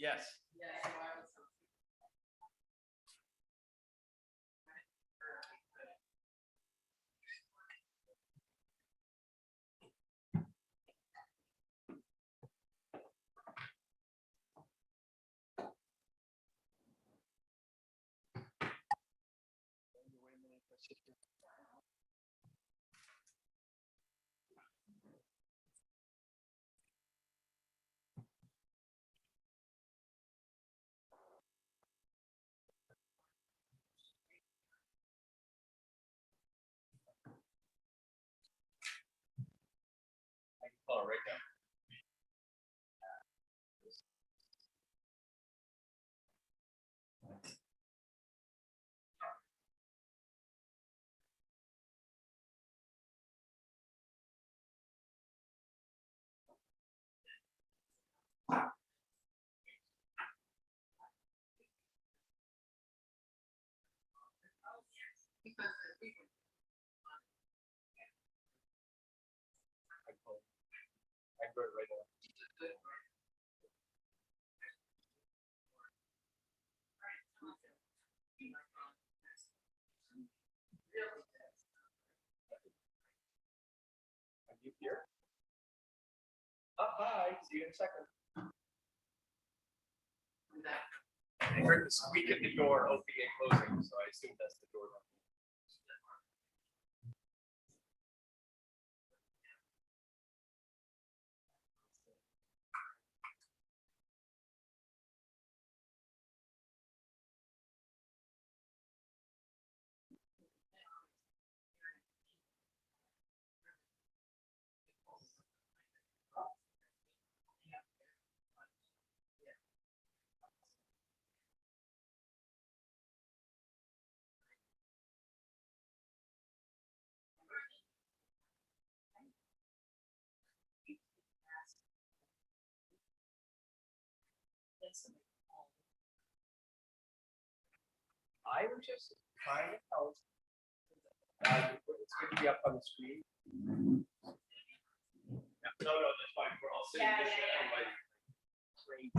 Yes. Oh, right now. I go right now. Are you here? Oh, hi. See you in a second. I heard the squeak at the door opening and closing, so I assume that's the door. I was just trying to help. It's going to be up on the screen. No, that's fine. We're all sitting just on my screen.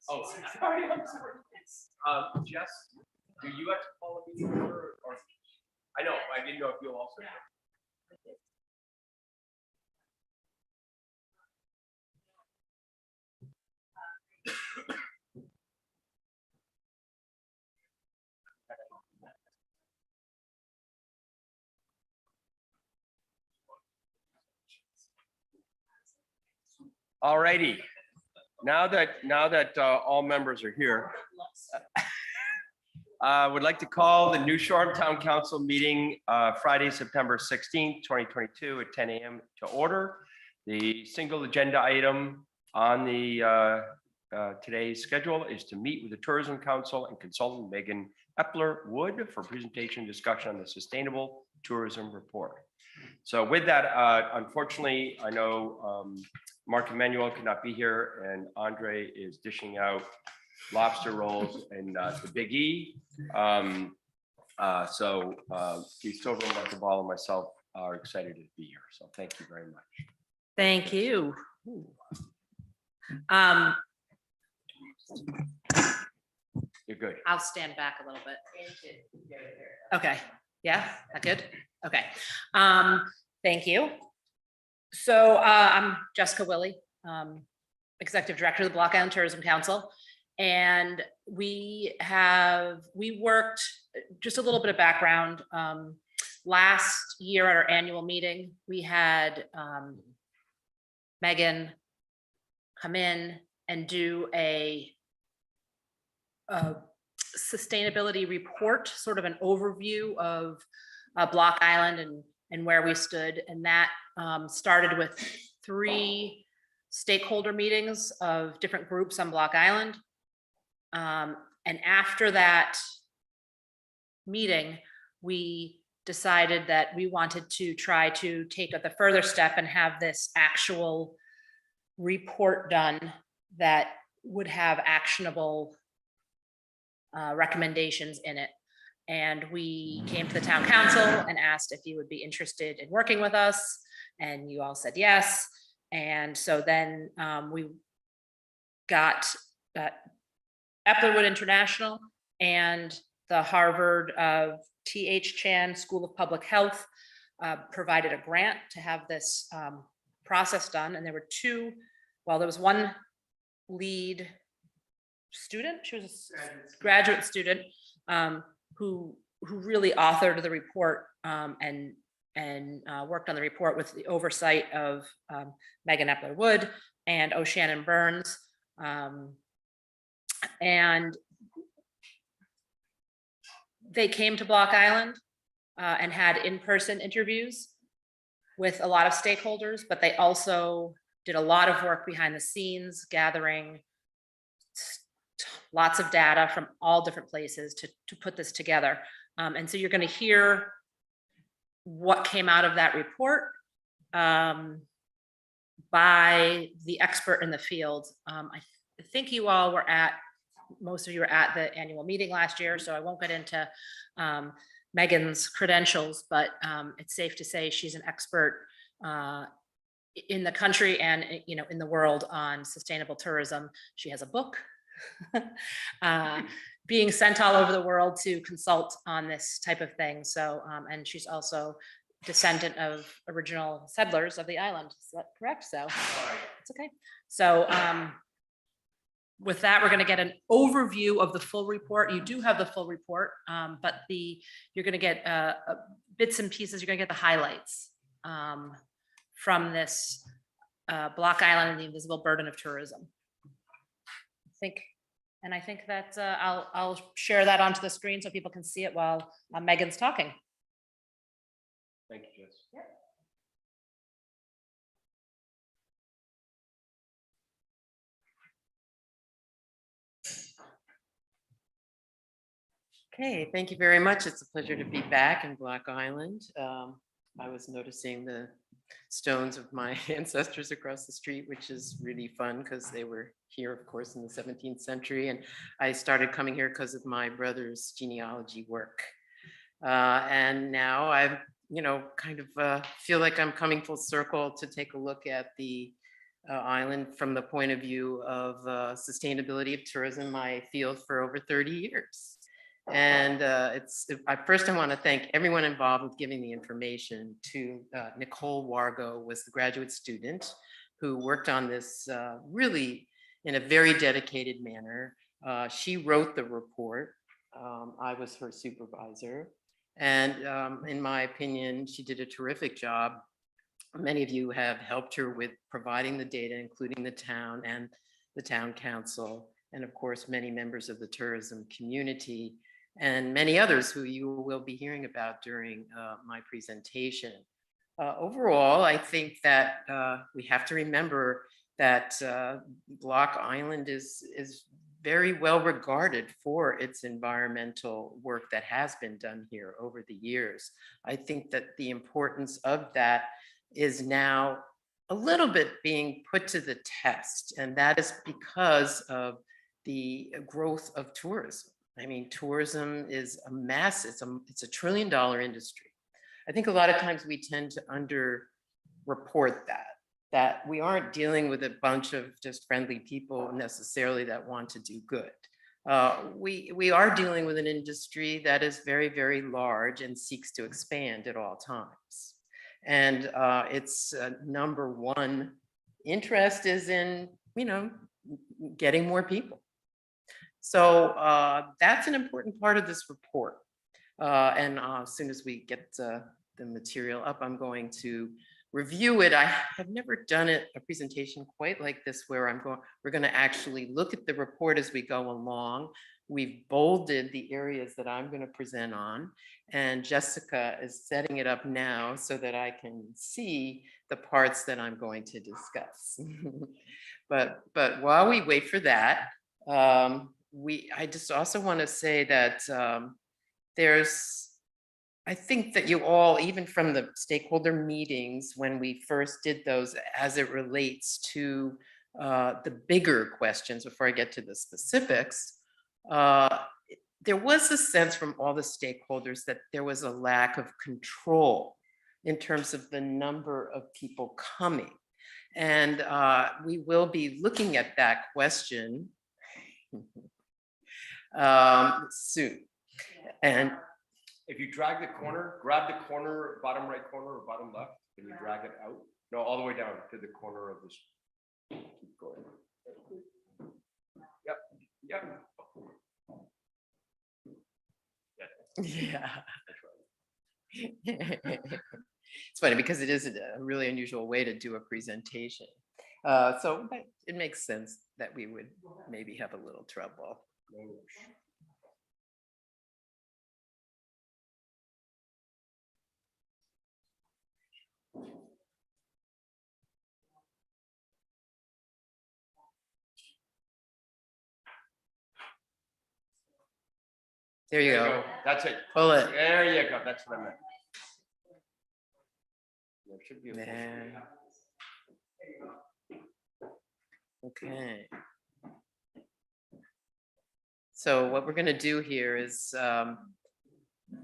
Oh, sorry. I'm sorry. Jess, do you have to follow me or I know, I didn't know if you'll also. All righty. Now that all members are here, would like to call the New Shoreham Town Council meeting Friday, September 16th, 2022 at 10 a.m. to order. The single agenda item on the today's schedule is to meet with the Tourism Council and consultant Megan Epler Wood for presentation discussion on the Sustainable Tourism Report. So with that, unfortunately, I know Mark Emanuel could not be here and Andre is dishing out lobster rolls and the Big E. Keith Silver, Mark Ball, and myself are excited to be here. So thank you very much. Thank you. You're good. I'll stand back a little bit. Okay. Yeah, that good? Okay. Thank you. So I'm Jessica Willey, Executive Director of the Block Island Tourism Council. And we worked, just a little bit of background. Last year at our annual meeting, we had Megan come in and do a sustainability report, sort of an overview of Block Island and where we stood. And that started with 3 stakeholder meetings of different groups on Block Island. And after that meeting, we decided that we wanted to try to take the further step and have this actual report done that would have actionable recommendations in it. And we came to the town council and asked if you would be interested in working with us, and you all said yes. And so then we got Eplerwood International and the Harvard T.H. Chan School of Public Health provided a grant to have this process done. And there were two, well, there was one lead student, she was a graduate student who really authored the report and worked on the report with the oversight of Megan Epler-Wood and O'Shannon Burns. And they came to Block Island and had in-person interviews with a lot of stakeholders, but they also did a lot of work behind the scenes, gathering lots of data from all different places to put this together. And so you're going to hear what came out of that report by the expert in the field. I think you all were most of you were at the annual meeting last year, so I won't get into Megan's credentials, but it's safe to say she's an expert in the country and in the world on sustainable tourism. She has a book being sent all over the world to consult on this type of thing. So, and she's also descendant of original settlers of the island. Is that correct? So it's okay. So with that, we're going to get an overview of the full report. You do have the full report, but you're going to get bits and pieces. You're going to get the highlights from this Block Island and the Invisible Burden of Tourism. I think that I'll share that onto the screen so people can see it while Megan's talking. Thank you, Jess. Yeah. Okay, thank you very much. It's a pleasure to be back in Block Island. I was noticing the stones of my ancestors across the street, which is really fun because they were here, of course, in the 17th century. And I started coming here because of my brother's genealogy work. And now I've, kind of feel like I'm coming full circle to take a look at the island from the point of view of sustainability of tourism, my field for over 30 years. And I want to thank everyone involved with giving the information to Nicole Wargo was the graduate student who worked on this really in a very dedicated manner. She wrote the report. I was her supervisor. And in my opinion, she did a terrific job. Many of you have helped her with providing the data, including the town and the town council, and of course, many members of the tourism community, and many others who you will be hearing about during my presentation. Overall, I think that we have to remember that Block Island is very well regarded for its environmental work that has been done here over the years. I think that the importance of that is now a little bit being put to the test, and that is because of the growth of tourism. I mean, tourism is a massive, it's a $1 trillion industry. I think a lot of times we tend to underreport that we aren't dealing with a bunch of just friendly people necessarily that want to do good. We are dealing with an industry that is very, very large and seeks to expand at all times. And its number one interest is in, getting more people. So that's an important part of this report. And as soon as we get the material up, I'm going to review it. I have never done a presentation quite like this where we're going to actually look at the report as we go along. We've bolded the areas that I'm going to present on, and Jessica is setting it up now so that I can see the parts that I'm going to discuss. But while we wait for that, I just also want to say that I think that you all, even from the stakeholder meetings, when we first did those as it relates to the bigger questions before I get to the specifics, there was a sense from all the stakeholders that there was a lack of control in terms of the number of people coming. And we will be looking at that question soon. And If you drag the corner, grab the corner, bottom right corner or bottom left, and you drag it out. No, all the way down to the corner of this. Keep going. Yep, yep. yeah. It's funny because it is a really unusual way to do a presentation. So it makes sense that we would maybe have a little trouble. There you go. That's it. Pull it. There you go. That's what I meant. There should be a full There. screen. Okay. So what we're going to do here is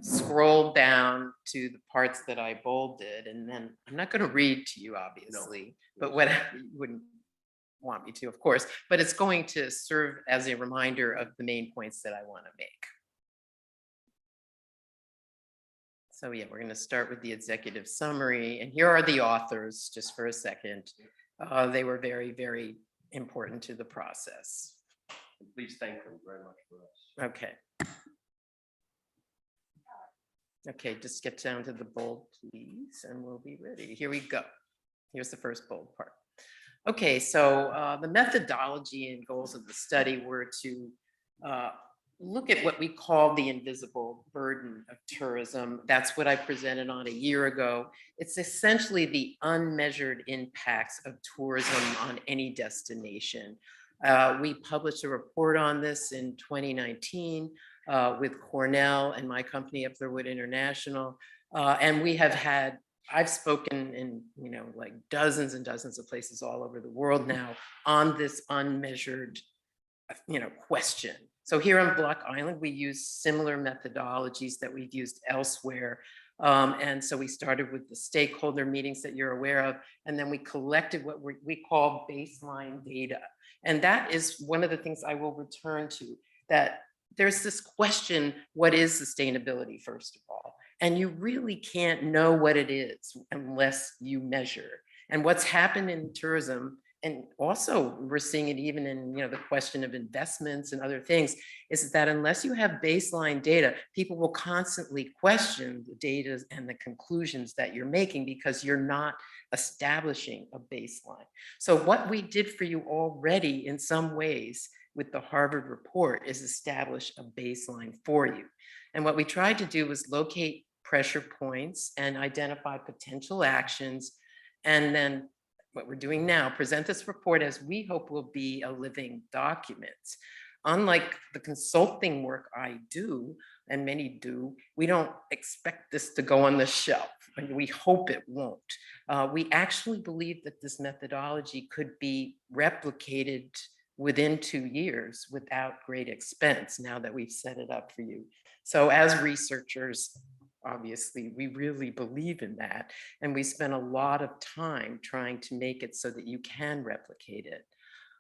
scroll down to the parts that I bolded, and then I'm not going to read to you, obviously, but what you wouldn't want me to, of course, but it's going to serve as a reminder of the main points that I want to make. So yeah, we're going to start with the executive summary, and here are the authors, just for a second. They were very, very important to the process. Please thank them very much for us. Okay. Okay, just get down to the bold, please, and we'll be ready. Here we go. Here's the first bold part. Okay, so the methodology and goals of the study were to look at what we call the invisible burden of tourism. That's what I presented on a year ago. It's essentially the unmeasured impacts of tourism on any destination. We published a report on this in 2019 with Cornell and my company, Uplerwood International. And we have had, I've spoken in, like dozens and dozens of places all over the world now on this unmeasured, question. So here on Block Island, we use similar methodologies that we've used elsewhere. And so we started with the stakeholder meetings that you're aware of, and then we collected what we call baseline data. And that is one of the things I will return to, that there's this question, what is sustainability, first of all? And you really can't know what it is unless you measure. And what's happened in tourism, and also we're seeing it even in the question of investments and other things, is that unless you have baseline data, people will constantly question the data and the conclusions that you're making because you're not establishing a baseline. So what we did for you already in some ways with the Harvard report is establish a baseline for you. And what we tried to do was locate pressure points and identify potential actions, and then what we're doing now, present this report as we hope will be a living document. Unlike the consulting work I do, and many do, we don't expect this to go on the shelf. I mean, we hope it won't. We actually believe that this methodology could be replicated within 2 years without great expense, now that we've set it up for you. So as researchers, obviously, we really believe in that. And we spend a lot of time trying to make it so that you can replicate it.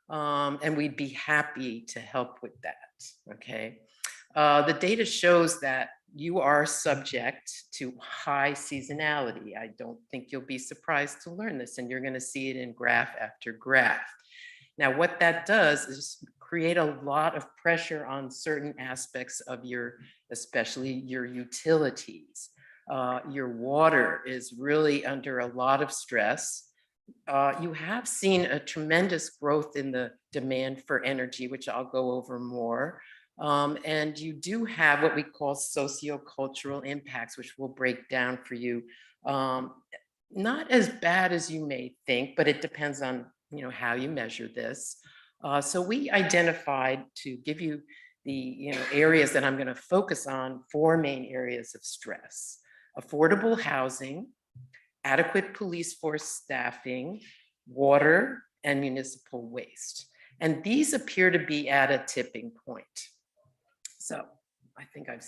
And we'd be happy to help with that, okay? The data shows that you are subject to high seasonality. I don't think you'll be surprised to learn this, and you're gonna see it in graph after graph. Now, what that does is create a lot of pressure on certain aspects of especially your utilities. Your water is really under a lot of stress. You have seen a tremendous growth in the demand for energy, which I'll go over more. And you do have what we call sociocultural impacts, which we'll break down for you. Not as bad as you may think, but it depends on how you measure this. So we identified, to give you the areas that I'm going to focus on, 4 main areas of stress: affordable housing, adequate police force staffing, water, and municipal waste. And these appear to be at a tipping point. So I think I've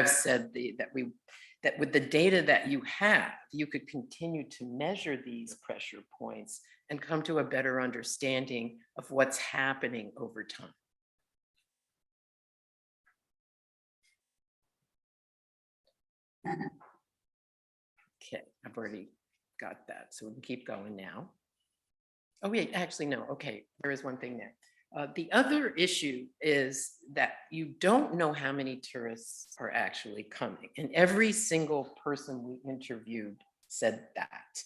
said that with the data that you have, you could continue to measure these pressure points and come to a better understanding of what's happening over time. Okay, I've already got that, so we can keep going now. Oh, wait, actually, no, okay, there is one thing there. The other issue is that you don't know how many tourists are actually coming. And every single person we interviewed said that.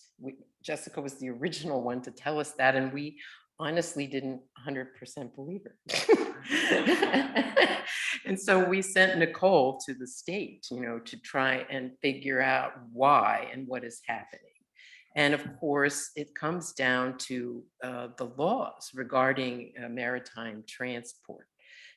Jessica was the original one to tell us that, and we honestly didn't 100% believe her. And so we sent Nicole to the state, to try and figure out why and what is happening. And of course, it comes down to the laws regarding maritime transport.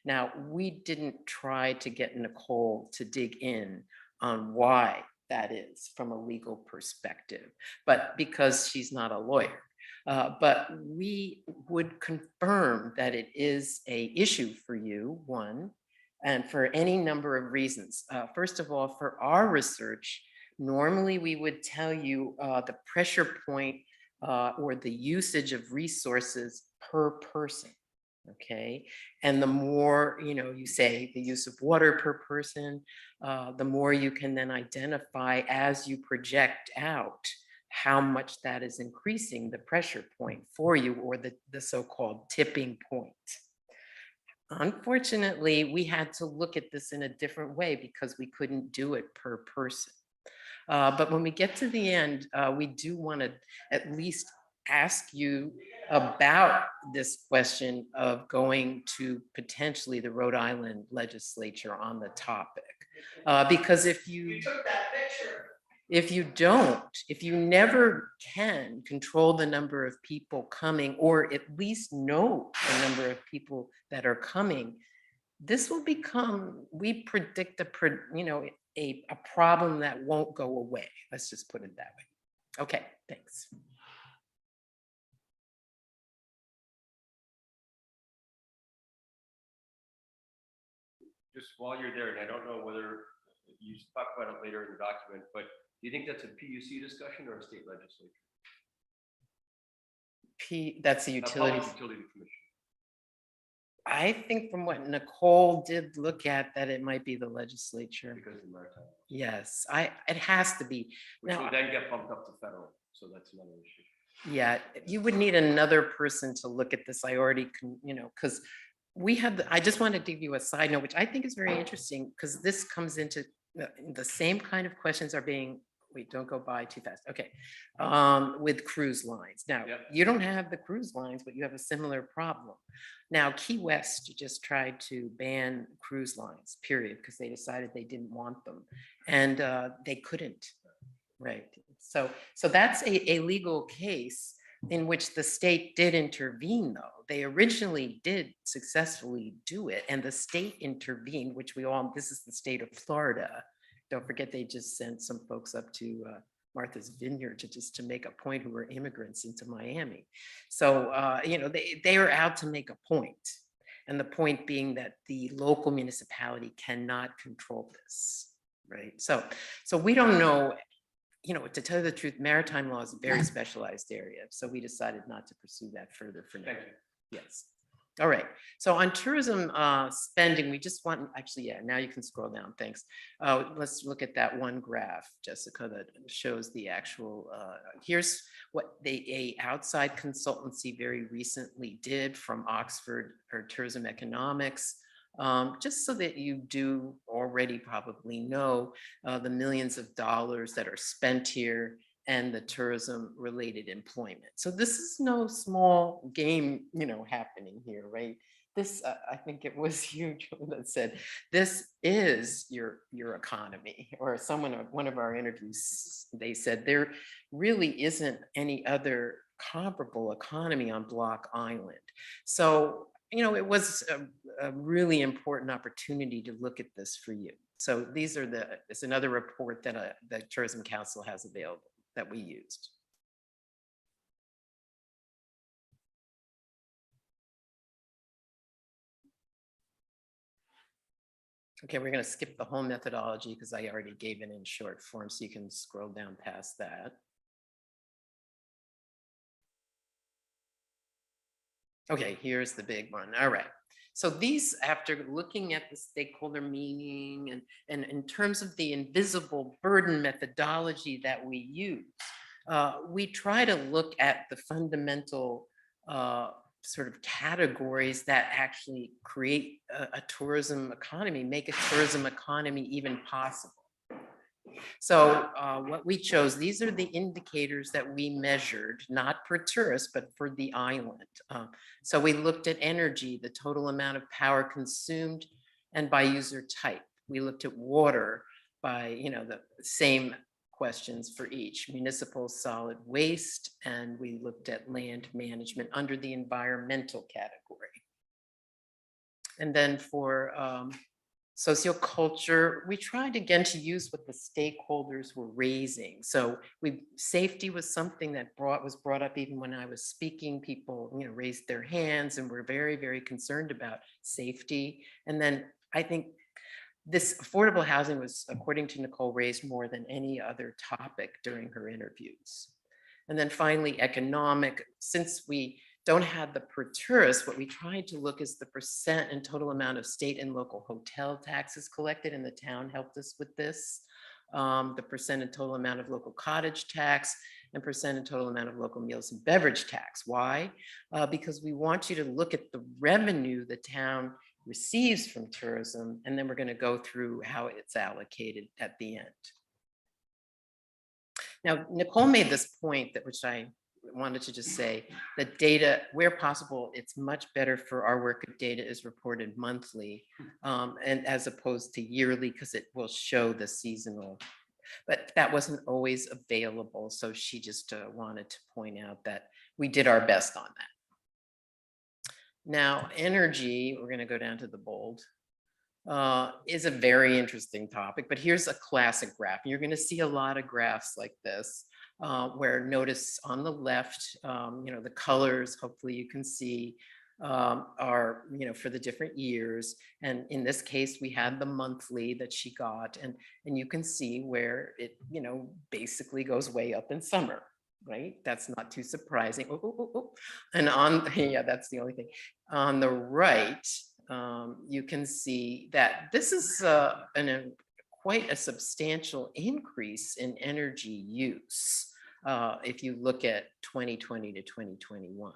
Now, we didn't try to get Nicole to dig in on why that is from a legal perspective, but because she's not a lawyer. But we would confirm that it is an issue for you, one, and for any number of reasons. First of all, for our research, normally we would tell you the pressure point or the usage of resources per person, okay? And the more, you say the use of water per person, the more you can then identify as you project out how much that is increasing the pressure point for you, or the so-called tipping point. Unfortunately, we had to look at this in a different way because we couldn't do it per person. But when we get to the end, we do want to at least ask you about this question of going to potentially the Rhode Island legislature on the topic. Because if you never can control the number of people coming, or at least know the number of people that are coming, this will become, we predict a problem that won't go away. Let's just put it that way. Okay, thanks. Just while you're there, and I don't know whether you talk about it later in the document, but do you think that's a PUC discussion or a state legislature? That's a utility. Public Utility Commission. I think from what Nicole did look at, that it might be the legislature. Because of the maritime. Yes, it has to be. Which Now, will then get bumped up to federal, so that's another issue. yeah, you would need another person to look at this. I already can, because we have, I just wanted to give you a side note, which I think is very interesting, because this comes into the same kind of questions are being, wait, don't go by too fast. Okay. With cruise lines. Now, Yep. You don't have the cruise lines, but you have a similar problem. Now, Key West just tried to ban cruise lines, period, because they decided they didn't want them. And they couldn't, right? So that's a legal case in which the state did intervene, though. They originally did successfully do it, and the state intervened, which this is the state of Florida. Don't forget, they just sent some folks up to Martha's Vineyard to make a point, who were immigrants, into Miami. So, they are out to make a point. And the point being that the local municipality cannot control this, right? So we don't know, to tell you the truth, maritime law is a very specialized area. So we decided not to pursue that further for now. Thank you. Yes. All right. So on tourism spending, we just want, actually, yeah, now you can scroll down. Thanks. Let's look at that one graph, Jessica, that shows the actual, here's what a outside consultancy very recently did from Oxford or Tourism Economics. Just so that you do already probably know the millions of dollars that are spent here and the tourism related employment. So this is no small game, happening here, right? This, I think it was you that said, this is your economy, or one of our interviews, they said there really isn't any other comparable economy on Block Island. So, it was a really important opportunity to look at this for you. So it's another report that the Tourism Council has available that we used. Okay, we're going to skip the whole methodology because I already gave it in short form, so you can scroll down past that. Okay, here's the big one. All right. So these, after looking at the stakeholder meeting and in terms of the invisible burden methodology that we use, we try to look at the fundamental sort of categories that actually create a tourism economy, make a tourism economy even possible. So what we chose, these are the indicators that we measured, not per tourist, but for the island. So we looked at energy, the total amount of power consumed, and by user type. We looked at water by, the same questions for each: municipal solid waste, and we looked at land management under the environmental category. And then for socioculture, we tried again to use what the stakeholders were raising. So safety was something that was brought up even when I was speaking. People, raised their hands and were very, very concerned about safety. And then I think this affordable housing was, according to Nicole, raised more than any other topic during her interviews. And then finally, economic, since we don't have the per tourist, what we tried to look is the percent and total amount of state and local hotel taxes collected, and the town helped us with this. The percent and total amount of local cottage tax, and percent and total amount of local meals and beverage tax. Why? Because we want you to look at the revenue the town receives from tourism, and then we're going to go through how it's allocated at the end. Now, Nicole made this point that which I wanted to just say, that data, where possible, it's much better for our work if data is reported monthly and as opposed to yearly, because it will show the seasonal. But that wasn't always available. So she just wanted to point out that we did our best on that. Now, energy, we're going to go down to the bold, is a very interesting topic, but here's a classic graph. You're going to see a lot of graphs like this, where notice on the left, the colors, hopefully you can see, are, for the different years. And in this case, we had the monthly that she got, and you can see where it, basically goes way up in summer. Right? That's not too surprising. And yeah, that's the only thing. On the right, you can see that this is quite a substantial increase in energy use if you look at 2020 to 2021.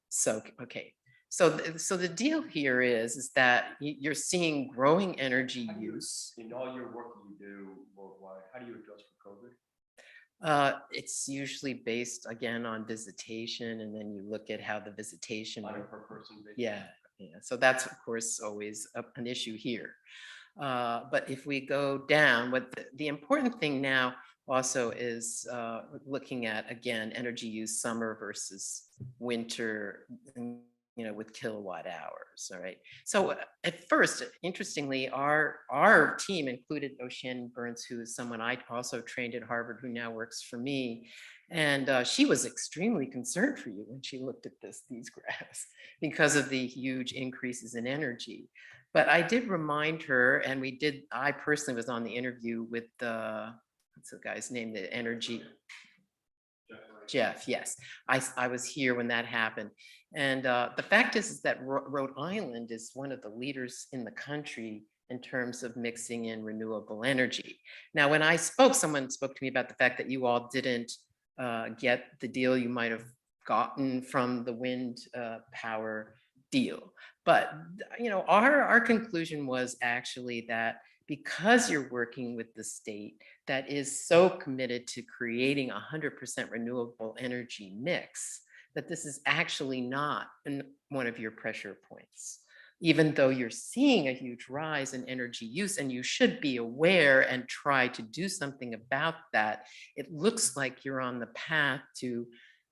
So, okay. So the deal here is that you're seeing growing energy use. In all your work you do worldwide, how do you adjust for COVID? It's usually based again on visitation, and then you look at how the visitation Per person basis? Yeah. So that's of course always an issue here. But if we go down, what the important thing now also is looking at, again, energy use summer versus winter, with kilowatt hours. All right. So at first, interestingly, our team included Ocean Burns, who is someone I also trained at Harvard, who now works for me. And she was extremely concerned for you when she looked at these graphs because of the huge increases in energy. But I did remind her, and I personally was on the interview with what's the guy's name, the energy, Jeff, yes. I was here when that happened. And the fact is that Rhode Island is one of the leaders in the country in terms of mixing in renewable energy. Now, when I spoke, someone spoke to me about the fact that you all didn't get the deal you might have gotten from the wind power deal. But, our conclusion was actually that because you're working with the state that is so committed to creating 100% renewable energy mix, that this is actually not one of your pressure points, even though you're seeing a huge rise in energy use, and you should be aware and try to do something about that. It looks like you're on the path to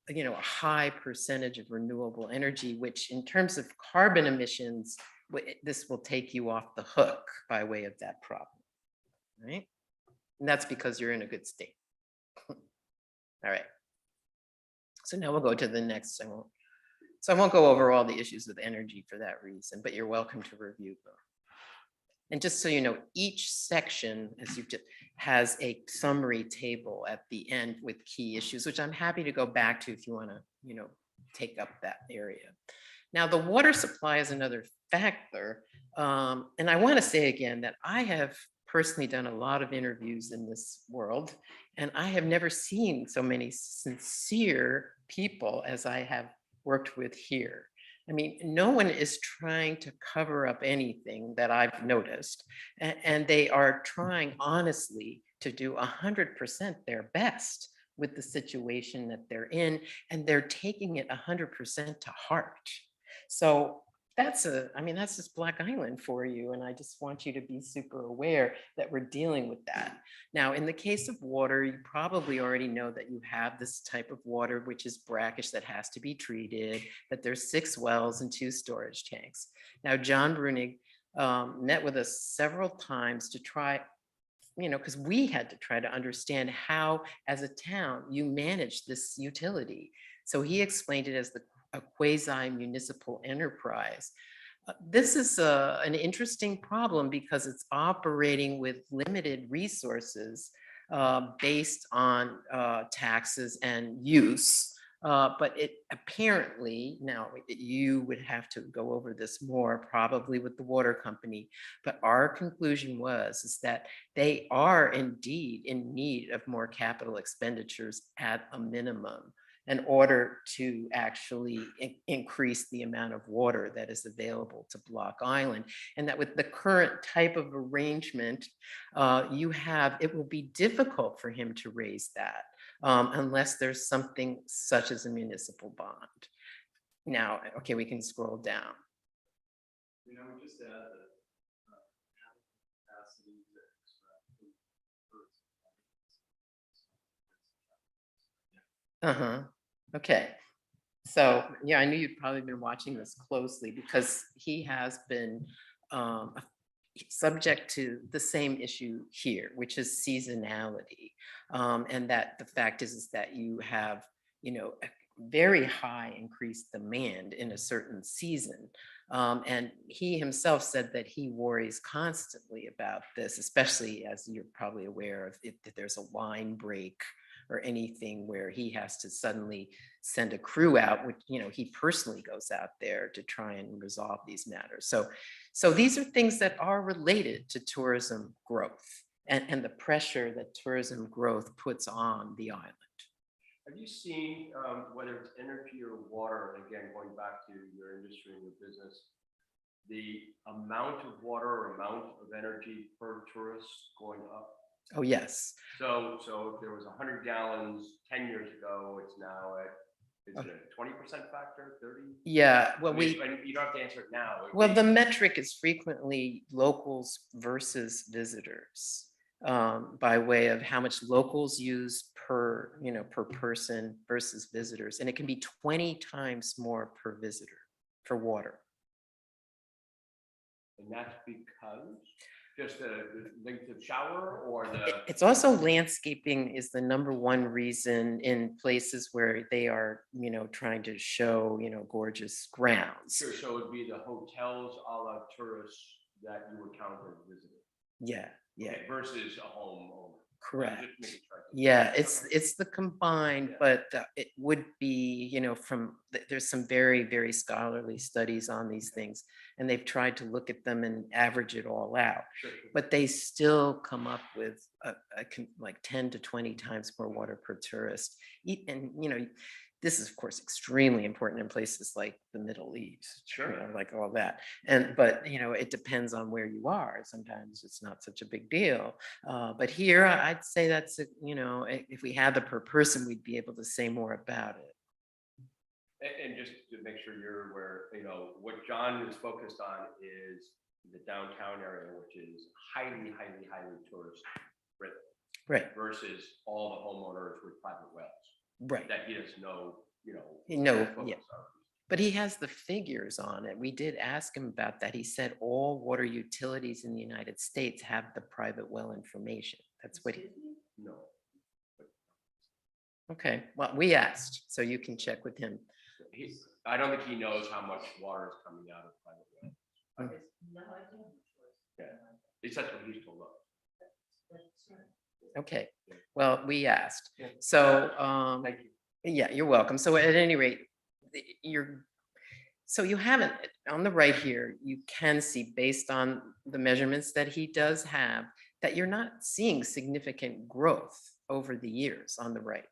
a high percentage of renewable energy, which in terms of carbon emissions, this will take you off the hook by way of that problem, right? And that's because you're in a good state. All right. So now we'll go to the next. So I won't go over all the issues with energy for that reason, but you're welcome to review them. And just so you know, each section, as you just, has a summary table at the end with key issues, which I'm happy to go back to if you want to, take up that area. Now, the water supply is another factor. And I want to say again that I have personally done a lot of interviews in this world, and I have never seen so many sincere people as I have worked with here. I mean, no one is trying to cover up anything that I've noticed, and they are trying honestly to do 100% their best with the situation that they're in, and they're taking it 100% to heart. So that's just Black Island for you. And I just want you to be super aware that we're dealing with that. Now, in the case of water, you probably already know that you have this type of water, which is brackish, that has to be treated, that there's 6 wells and 2 storage tanks. Now, John Brunig met with us several times to try, because we had to try to understand how, as a town, you manage this utility. So he explained it as a quasi-municipal enterprise. This is an interesting problem because it's operating with limited resources based on taxes and use. But it apparently, now you would have to go over this more probably with the water company, but our conclusion is that they are indeed in need of more capital expenditures at a minimum in order to actually increase the amount of water that is available to Block Island. And that with the current type of arrangement it will be difficult for him to raise that unless there's something such as a municipal bond. Now, okay, we can scroll down. We just add that capacity to extract Okay. So, yeah, I knew you'd probably been watching this closely because he has been subject to the same issue here, which is seasonality. And that the fact is that you have, a very high increased demand in a certain season. And he himself said that he worries constantly about this, especially as you're probably aware of if there's a line break or anything where he has to suddenly send a crew out, which, he personally goes out there to try and resolve these matters. So these are things that are related to tourism growth and the pressure that tourism growth puts on the island. Have you seen, whether it's energy or water, and again, going back to your industry and your business, the amount of water or amount of energy per tourist going up? Oh, yes. So if there was 100 gallons 10 years ago, it's now at, is it a 20% factor, 30? Yeah, well, You don't have to answer it now. Well, the metric is frequently locals versus visitors by way of how much locals use per person versus visitors. And it can be 20 times more per visitor for water. And that's because just the length of shower or It's also landscaping is the #1 reason in places where they are, trying to show, gorgeous grounds. Sure, so it would be the hotels a la tourists that you would count as visitor. Yeah. Okay, versus a homeowner. Correct. Just making sure. Yeah, it's the combined, Yeah. but it would be, there's some very, very scholarly studies on these things, and they've tried to look at them and average it all out. Sure. But they still come up with like 10 to 20 times more water per tourist. And, this is of course extremely important in places like the Middle East, Sure. like all that. But it depends on where you are. Sometimes it's not such a big deal. But here I'd say that's, if we had the per person, we'd be able to say more about it. And just to make sure you're aware, what John is focused on is the downtown area, which is highly, highly, highly tourist driven. Right. Versus all the homeowners with private wells. Right. That he doesn't know, Yeah. But he has the figures on it. We did ask him about that. He said all water utilities in the United States have the private well information. That's what No. Okay, well, we asked, so you can check with him. I don't think he knows how much water is coming out of private wells. Mm. Yeah. least that's what he's told us. Okay, well, we asked. So, Thank you. yeah, you're welcome. So at any rate, so you haven't, on the right here, you can see based on the measurements that he does have, that you're not seeing significant growth over the years on the right.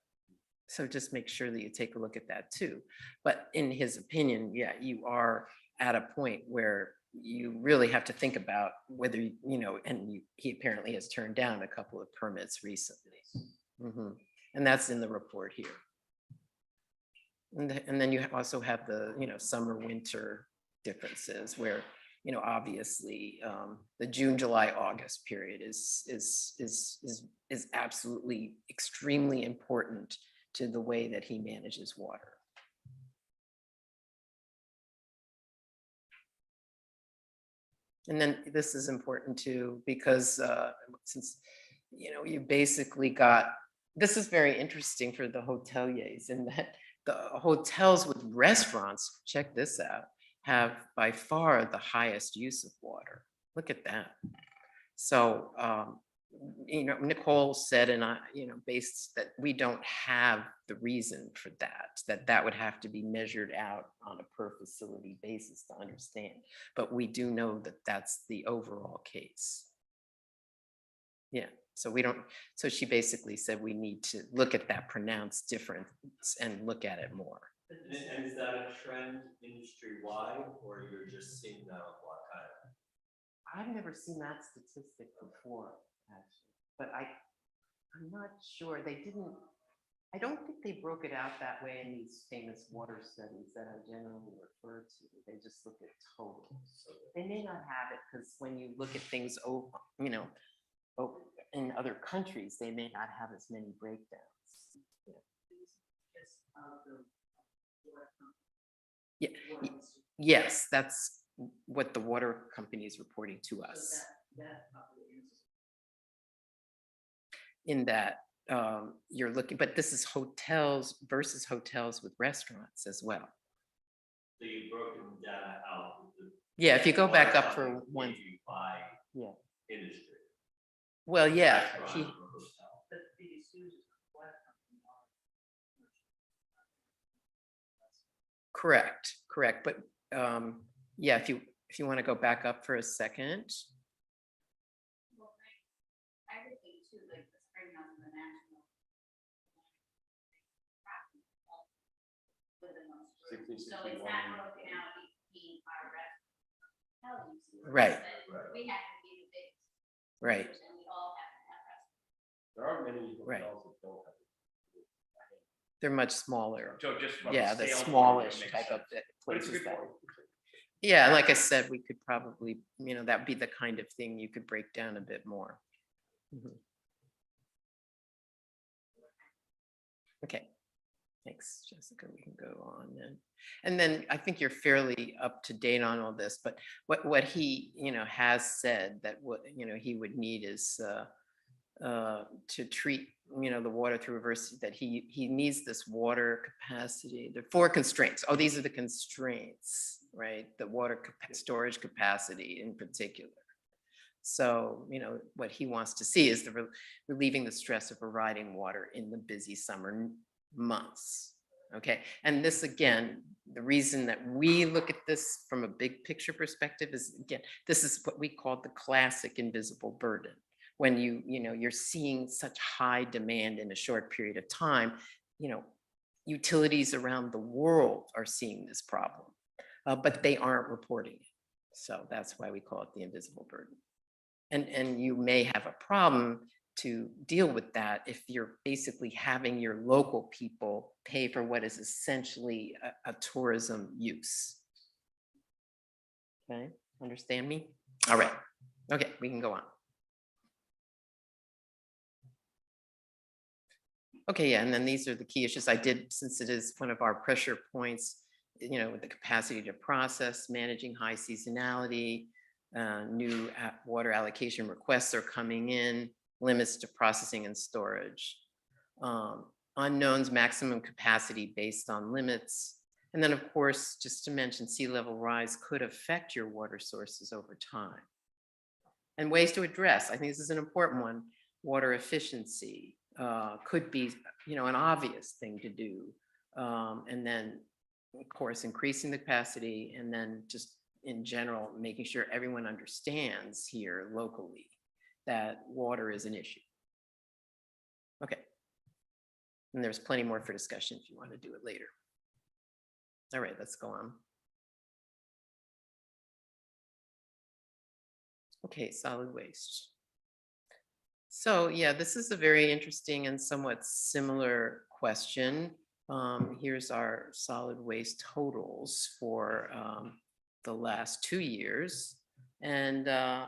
So just make sure that you take a look at that too. But in his opinion, yeah, you are at a point where you really have to think about whether, he apparently has turned down a couple of permits recently. Mhm. And that's in the report here. And then you also have the, summer, winter differences where, obviously, the June, July, August period is absolutely extremely important to the way that he manages water. And then this is important too, because since, you basically got, this is very interesting for the hoteliers in that the hotels with restaurants, check this out, have by far the highest use of water. Look at that. So, Nicole said, and I, based that we don't have the reason for that would have to be measured out on a per facility basis to understand. But we do know that that's the overall case. Yeah, so so she basically said we need to look at that pronounced difference and look at it more. And is that a trend industry-wide, or you're just seeing that on Block Island? I've never seen that statistic before, actually, but I'm not sure. I don't think they broke it out that way in these famous water studies that I generally refer to. They just look at total. So they may not have it because when you look at things over, in other countries, they may not have as many breakdowns. Yeah. Yes, that's what the water company is reporting to us. In that you're looking, but this is hotels versus hotels with restaurants as well. So you've broken data out. Yeah, if you go back up for one. By Yeah. industry. Well, yeah. Restaurant or hotel. Correct. But yeah, if you want to go back up for a second. I would think too, like the spring on the national. So it's not broken out between our restaurants. Right. We have to be the biggest. Right. And we all have to have restaurants. There aren't many Right. hotels that don't have it. They're much smaller. So just from a Yeah, the scale point, smallish it makes type of sense. But it's a places good that. point. Yeah, like I said, we could probably, that'd be the kind of thing you could break down a bit more. Mhm. Okay, thanks, Jessica. We can go on then. And then I think you're fairly up to date on all this, but what he, has said that what, he would need is to treat, the water through reverse, that he needs this water capacity. There are 4 constraints. Oh, these are the constraints, right? The water storage capacity in particular. So, what he wants to see is relieving the stress of providing water in the busy summer months. Okay, and this again, the reason that we look at this from a big picture perspective is, again, this is what we call the classic invisible burden. When you're seeing such high demand in a short period of time, utilities around the world are seeing this problem, but they aren't reporting it. So that's why we call it the invisible burden. And you may have a problem to deal with that if you're basically having your local people pay for what is essentially a tourism use. Okay, understand me? All right, okay, we can go on. Okay, yeah, and then these are the key issues I did, since it is one of our pressure points, with the capacity to process, managing high seasonality, new water allocation requests are coming in, limits to processing and storage, unknowns, maximum capacity based on limits. And then, of course, just to mention, sea level rise could affect your water sources over time. And ways to address, I think this is an important one, water efficiency could be, an obvious thing to do. And then, of course, increasing the capacity, and then just in general, making sure everyone understands here locally that water is an issue. Okay. And there's plenty more for discussion if you want to do it later. All right, let's go on. Okay, solid waste. So yeah, this is a very interesting and somewhat similar question. Here's our solid waste totals for the last 2 years. And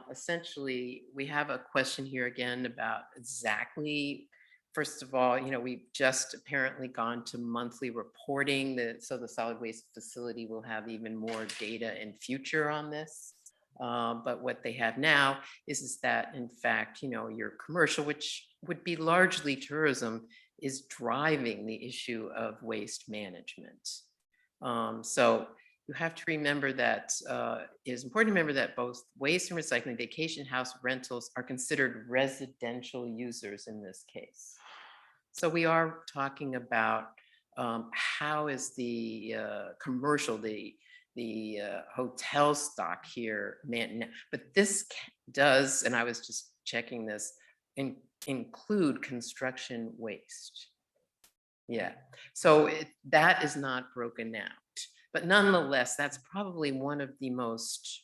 essentially, we have a question here again about exactly, first of all, we've just apparently gone to monthly reporting, so the solid waste facility will have even more data in future on this. But what they have now is that, in fact, your commercial, which would be largely tourism, is driving the issue of waste management. So you have to remember that it is important to remember that both waste and recycling, vacation house rentals are considered residential users in this case. So we are talking about how is the commercial, the hotel stock here, but this does, and I was just checking this, include construction waste. Yeah, so that is not broken out, but nonetheless, that's probably one of the most,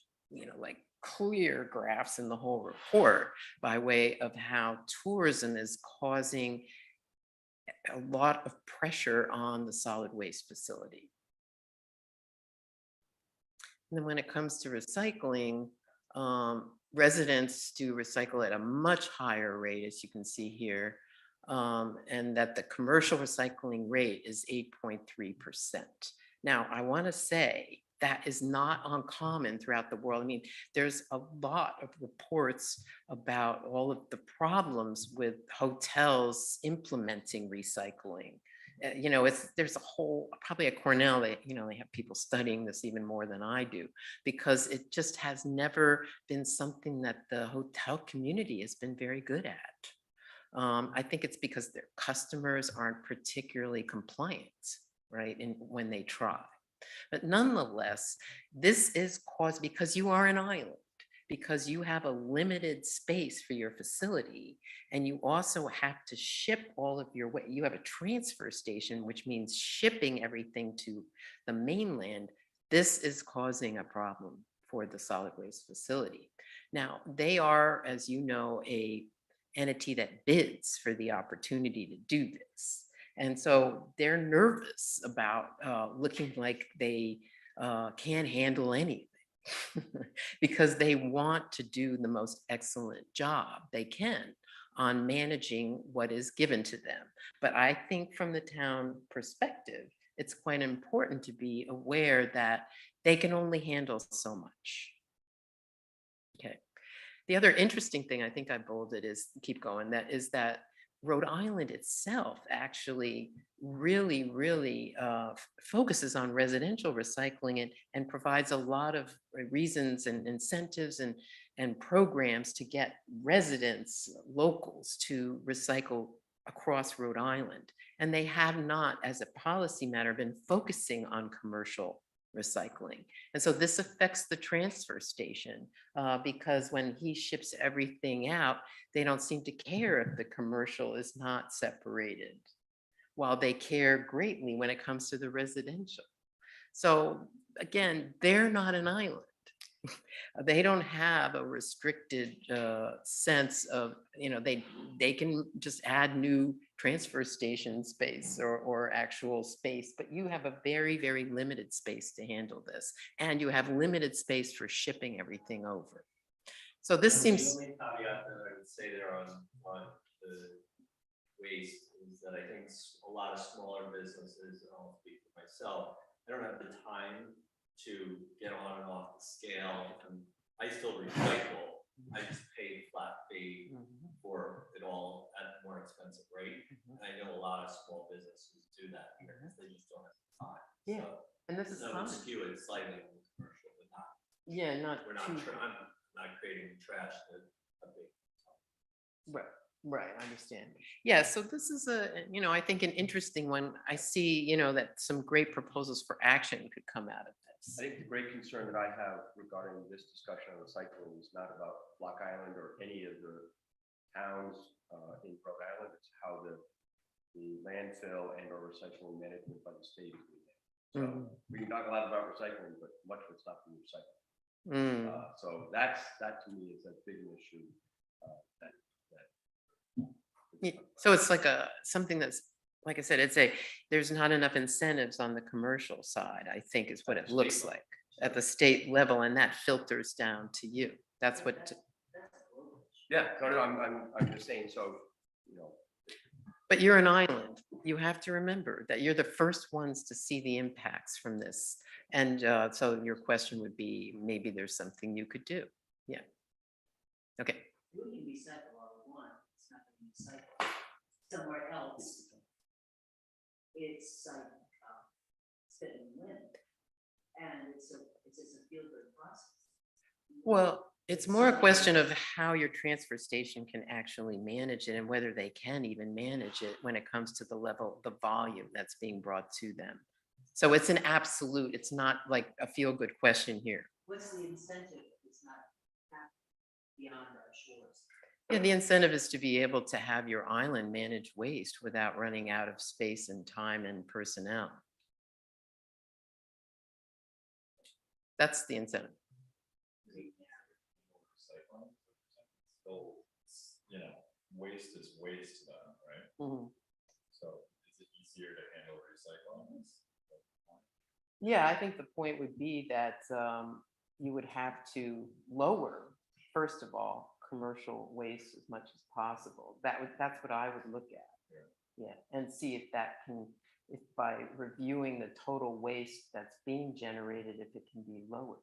like clear graphs in the whole report by way of how tourism is causing a lot of pressure on the solid waste facility. And then when it comes to recycling, residents do recycle at a much higher rate, as you can see here, and that the commercial recycling rate is 8.3%. Now, I want to say that is not uncommon throughout the world. I mean, there's a lot of reports about all of the problems with hotels implementing recycling. There's a whole, probably at Cornell, they have people studying this even more than I do, because it just has never been something that the hotel community has been very good at. I think it's because their customers aren't particularly compliant, right? And when they try. But nonetheless, this is caused because you are an island, because you have a limited space for your facility, and you also have to ship all of your waste. You have a transfer station, which means shipping everything to the mainland. This is causing a problem for the solid waste facility. Now, they are, as you know, a entity that bids for the opportunity to do this. And so they're nervous about looking like they can't handle anything because they want to do the most excellent job they can on managing what is given to them. But I think from the town perspective, it's quite important to be aware that they can only handle so much. Okay. The other interesting thing I think I bolded is, keep going, that is that Rhode Island itself actually really focuses on residential recycling and provides a lot of reasons and incentives and programs to get residents, locals, to recycle across Rhode Island. And they have not, as a policy matter, been focusing on commercial recycling. And so this affects the transfer station because when he ships everything out, they don't seem to care if the commercial is not separated, while they care greatly when it comes to the residential. So again, they're not an island. They don't have a restricted sense of, they can just add new transfer station space or actual space, but you have a very limited space to handle this. And you have limited space for shipping everything over. So this seems. The only caveat that I would say there on the waste is that I think a lot of smaller businesses, and I'll speak for myself, I don't have the time to get on and off the scale, and I still recycle. I just pay flat fee for it all at a more expensive rate. And I know a lot of small businesses do that here because they just don't have the time. Yeah, So, and this is that common. would skew it slightly in the commercial, but not. Yeah, not We're too. I'm not creating trash that a big. Right, I understand. Yeah, so this is I think an interesting one. I see, that some great proposals for action could come out of this. I think the great concern that I have regarding this discussion on recycling is not about Block Island or any of the towns in Rhode Island. It's how the landfill and or recycling management by the state is being managed. So we can talk a lot about recycling, but much of it's not being recycled. So that to me is a big issue. So it's like something that's, like I said, there's not enough incentives on the commercial side, I think is what it looks like at the state level, and that filters down to you. That's what. Yeah, no, I'm just saying, so, But you're an island. You have to remember that you're the first ones to see the impacts from this. And so your question would be, maybe there's something you could do. Yeah. Okay. We can recycle all we want, it's not gonna be recycled somewhere else. It's like, spitting wind, and it's just a feel good process. Well, it's more a question of how your transfer station can actually manage it and whether they can even manage it when it comes to the volume that's being brought to them. So it's an absolute, it's not like a feel good question here. What's the incentive if it's not beyond our shores? Yeah, the incentive is to be able to have your island manage waste without running out of space and time and personnel. That's the incentive. Recycling, still, waste is waste to them, right? So is it easier to handle recycling? Yeah, I think the point would be that you would have to lower, first of all, commercial waste as much as possible. That's what I would look at. Yeah, and see if that can, if by reviewing the total waste that's being generated, if it can be lowered.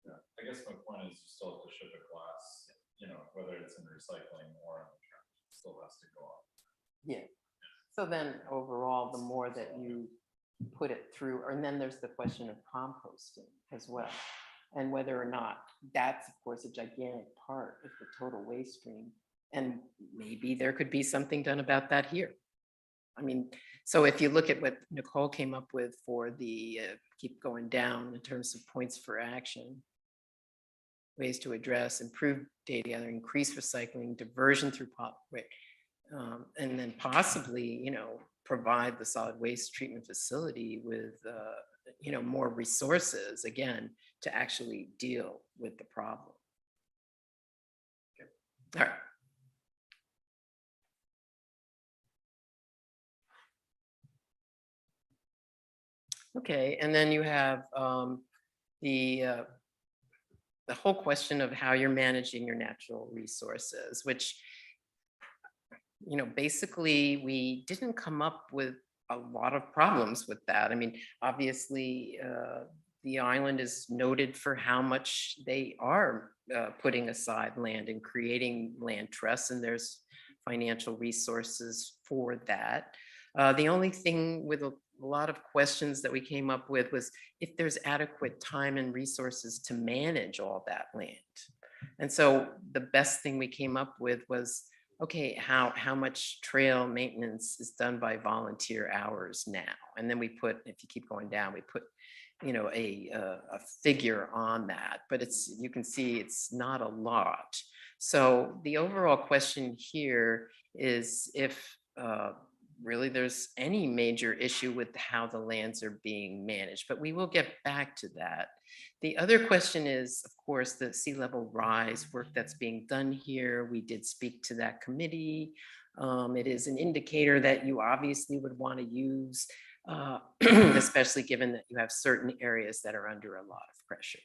Yeah, I guess my point is you still have to ship a glass, whether it's in recycling or in the trash, it still has to go on. Yeah. So then overall, the more that you put it through, and then there's the question of composting as well. And whether or not that's, of course, a gigantic part of the total waste stream. And maybe there could be something done about that here. I mean, so if you look at what Nicole came up with for the, keep going down in terms of points for action, ways to address, improve data gathering, increase recycling, diversion through and then possibly, provide the solid waste treatment facility with, more resources, again, to actually deal with the problem. All right. Okay, and then you have the whole question of how you're managing your natural resources, which, basically we didn't come up with a lot of problems with that. I mean, obviously, the island is noted for how much they are putting aside land and creating land trusts, and there's financial resources for that. The only thing with a lot of questions that we came up with was if there's adequate time and resources to manage all that land. And so the best thing we came up with was, okay, how much trail maintenance is done by volunteer hours now? And then we put, if you keep going down, we put, a figure on that, but you can see it's not a lot. So the overall question here is if really there's any major issue with how the lands are being managed, but we will get back to that. The other question is, of course, the sea level rise work that's being done here. We did speak to that committee. It is an indicator that you obviously would want to use, especially given that you have certain areas that are under a lot of pressure.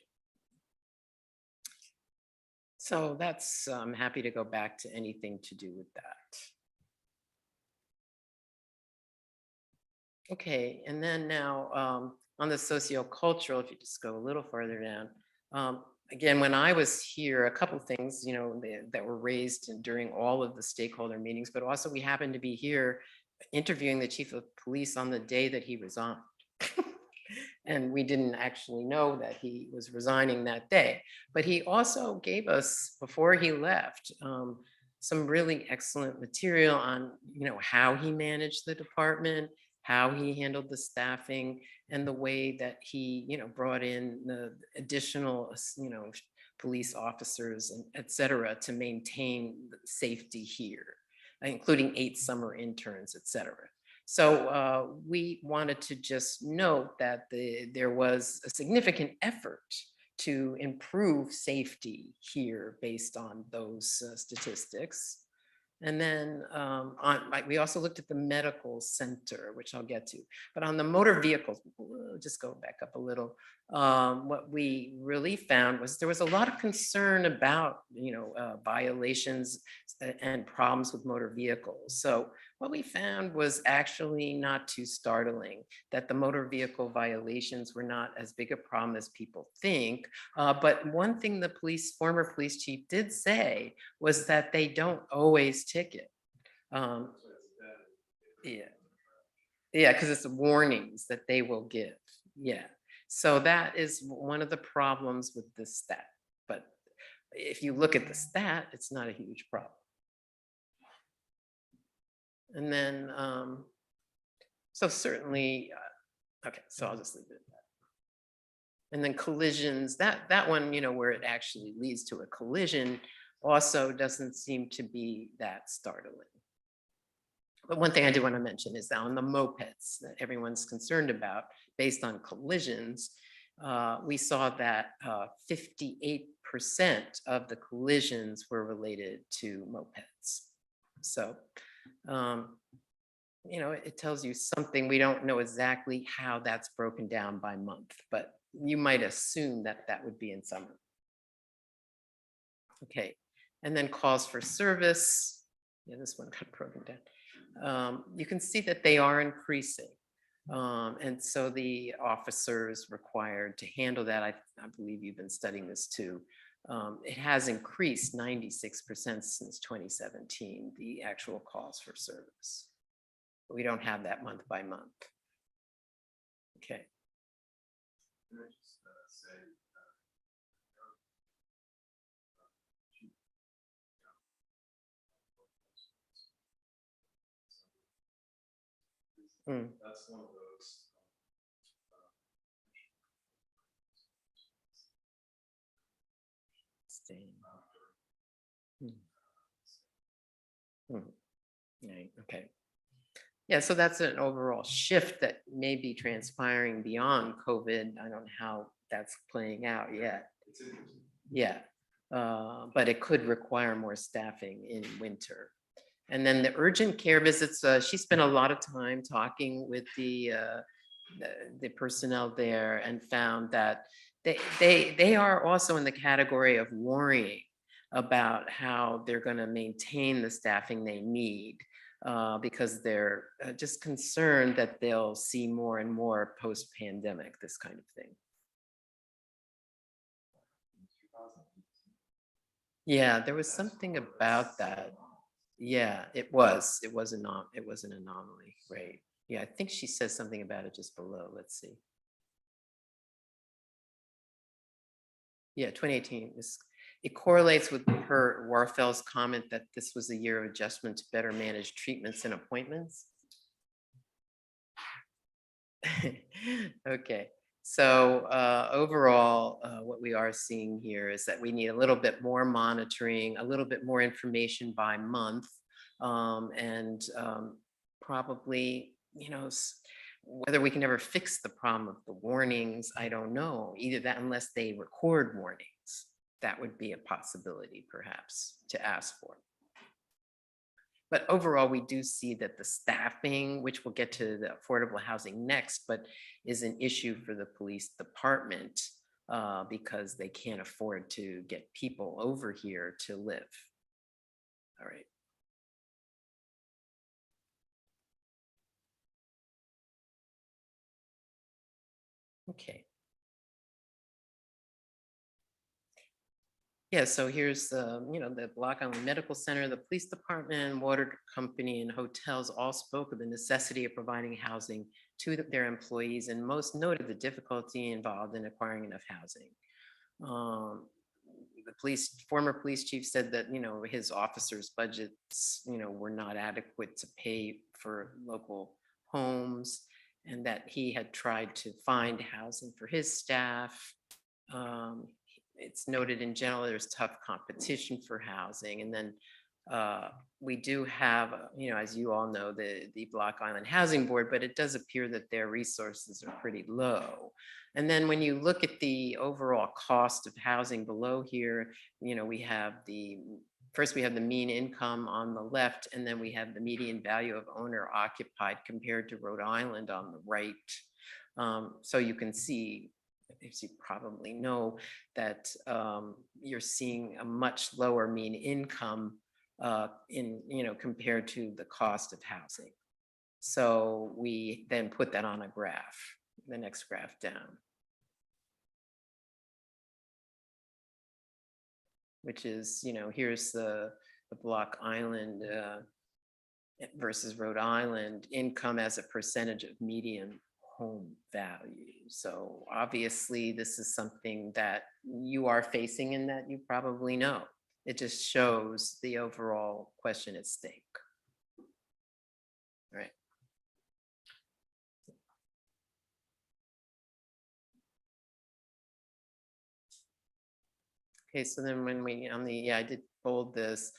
So that's, I'm happy to go back to anything to do with that. Okay, and then now on the sociocultural, if you just go a little further down, again, when I was here, a couple of things, that were raised during all of the stakeholder meetings, but also we happened to be here interviewing the chief of police on the day that he resigned. And we didn't actually know that he was resigning that day. But he also gave us, before he left, some really excellent material on, how he managed the department, how he handled the staffing, and the way that he, brought in the additional, police officers and et cetera to maintain safety here, including 8 summer interns, et cetera. So we wanted to just note that there was a significant effort to improve safety here based on those statistics. And then we also looked at the medical center, which I'll get to. But on the motor vehicles, just go back up a little. What we really found was there was a lot of concern about, violations and problems with motor vehicles. So what we found was actually not too startling, that the motor vehicle violations were not as big a problem as people think. But one thing the former police chief did say was that they don't always ticket. Yeah, because it's warnings that they will give. Yeah, so that is one of the problems with this stat. But if you look at the stat, it's not a huge problem. And then, so certainly, okay, so I'll just leave it at that. And then collisions, that one, where it actually leads to a collision also doesn't seem to be that startling. But one thing I do want to mention is that on the mopeds that everyone's concerned about, based on collisions, we saw that 58% of the collisions were related to mopeds. So, it tells you something. We don't know exactly how that's broken down by month, but you might assume that that would be in summer. Okay, and then calls for service. Yeah, this one got broken down. You can see that they are increasing. And so the officers required to handle that, I believe you've been studying this too. It has increased 96% since 2017, the actual calls for service. But we don't have that month by month. Okay. Can I just say, that's one of those. Right, okay. Yeah, so that's an overall shift that may be transpiring beyond COVID. I don't know how that's playing out yet. It's interesting. Yeah, but it could require more staffing in winter. And then the urgent care visits, she spent a lot of time talking with the personnel there and found that they are also in the category of worrying about how they're going to maintain the staffing they need, because they're just concerned that they'll see more and more post-pandemic, this kind of thing. Yeah, there was something about that. Yeah, it was an anomaly, right? Yeah, I think she says something about it just below. Let's see. Yeah, 2018. It correlates with her Warfel's comment that this was a year of adjustment to better manage treatments and appointments. Okay, so overall, what we are seeing here is that we need a little bit more monitoring, a little bit more information by month, and probably, whether we can ever fix the problem of the warnings, I don't know. Either that, unless they record warnings, that would be a possibility perhaps to ask for. But overall, we do see that the staffing, which we'll get to the affordable housing next, but is an issue for the police department because they can't afford to get people over here to live. All right. Okay. Yeah, so here's the, the Block Island Medical Center, the police department, water company, and hotels all spoke of the necessity of providing housing to their employees, and most noted the difficulty involved in acquiring enough housing. The former police chief said that, his officers' budgets, were not adequate to pay for local homes, and that he had tried to find housing for his staff. It's noted in general, there's tough competition for housing. And then we do have, as you all know, the Block Island Housing Board, but it does appear that their resources are pretty low. And then when you look at the overall cost of housing below here, we have first we have the mean income on the left, and then we have the median value of owner occupied compared to Rhode Island on the right. So you can see, as you probably know, that you're seeing a much lower mean income compared to the cost of housing. So we then put that on a graph, the next graph down, which is, here's the Block Island versus Rhode Island income as a percentage of median home value. So obviously this is something that you are facing and that you probably know. It just shows the overall question at stake. All right. Okay, so then when I did bold this.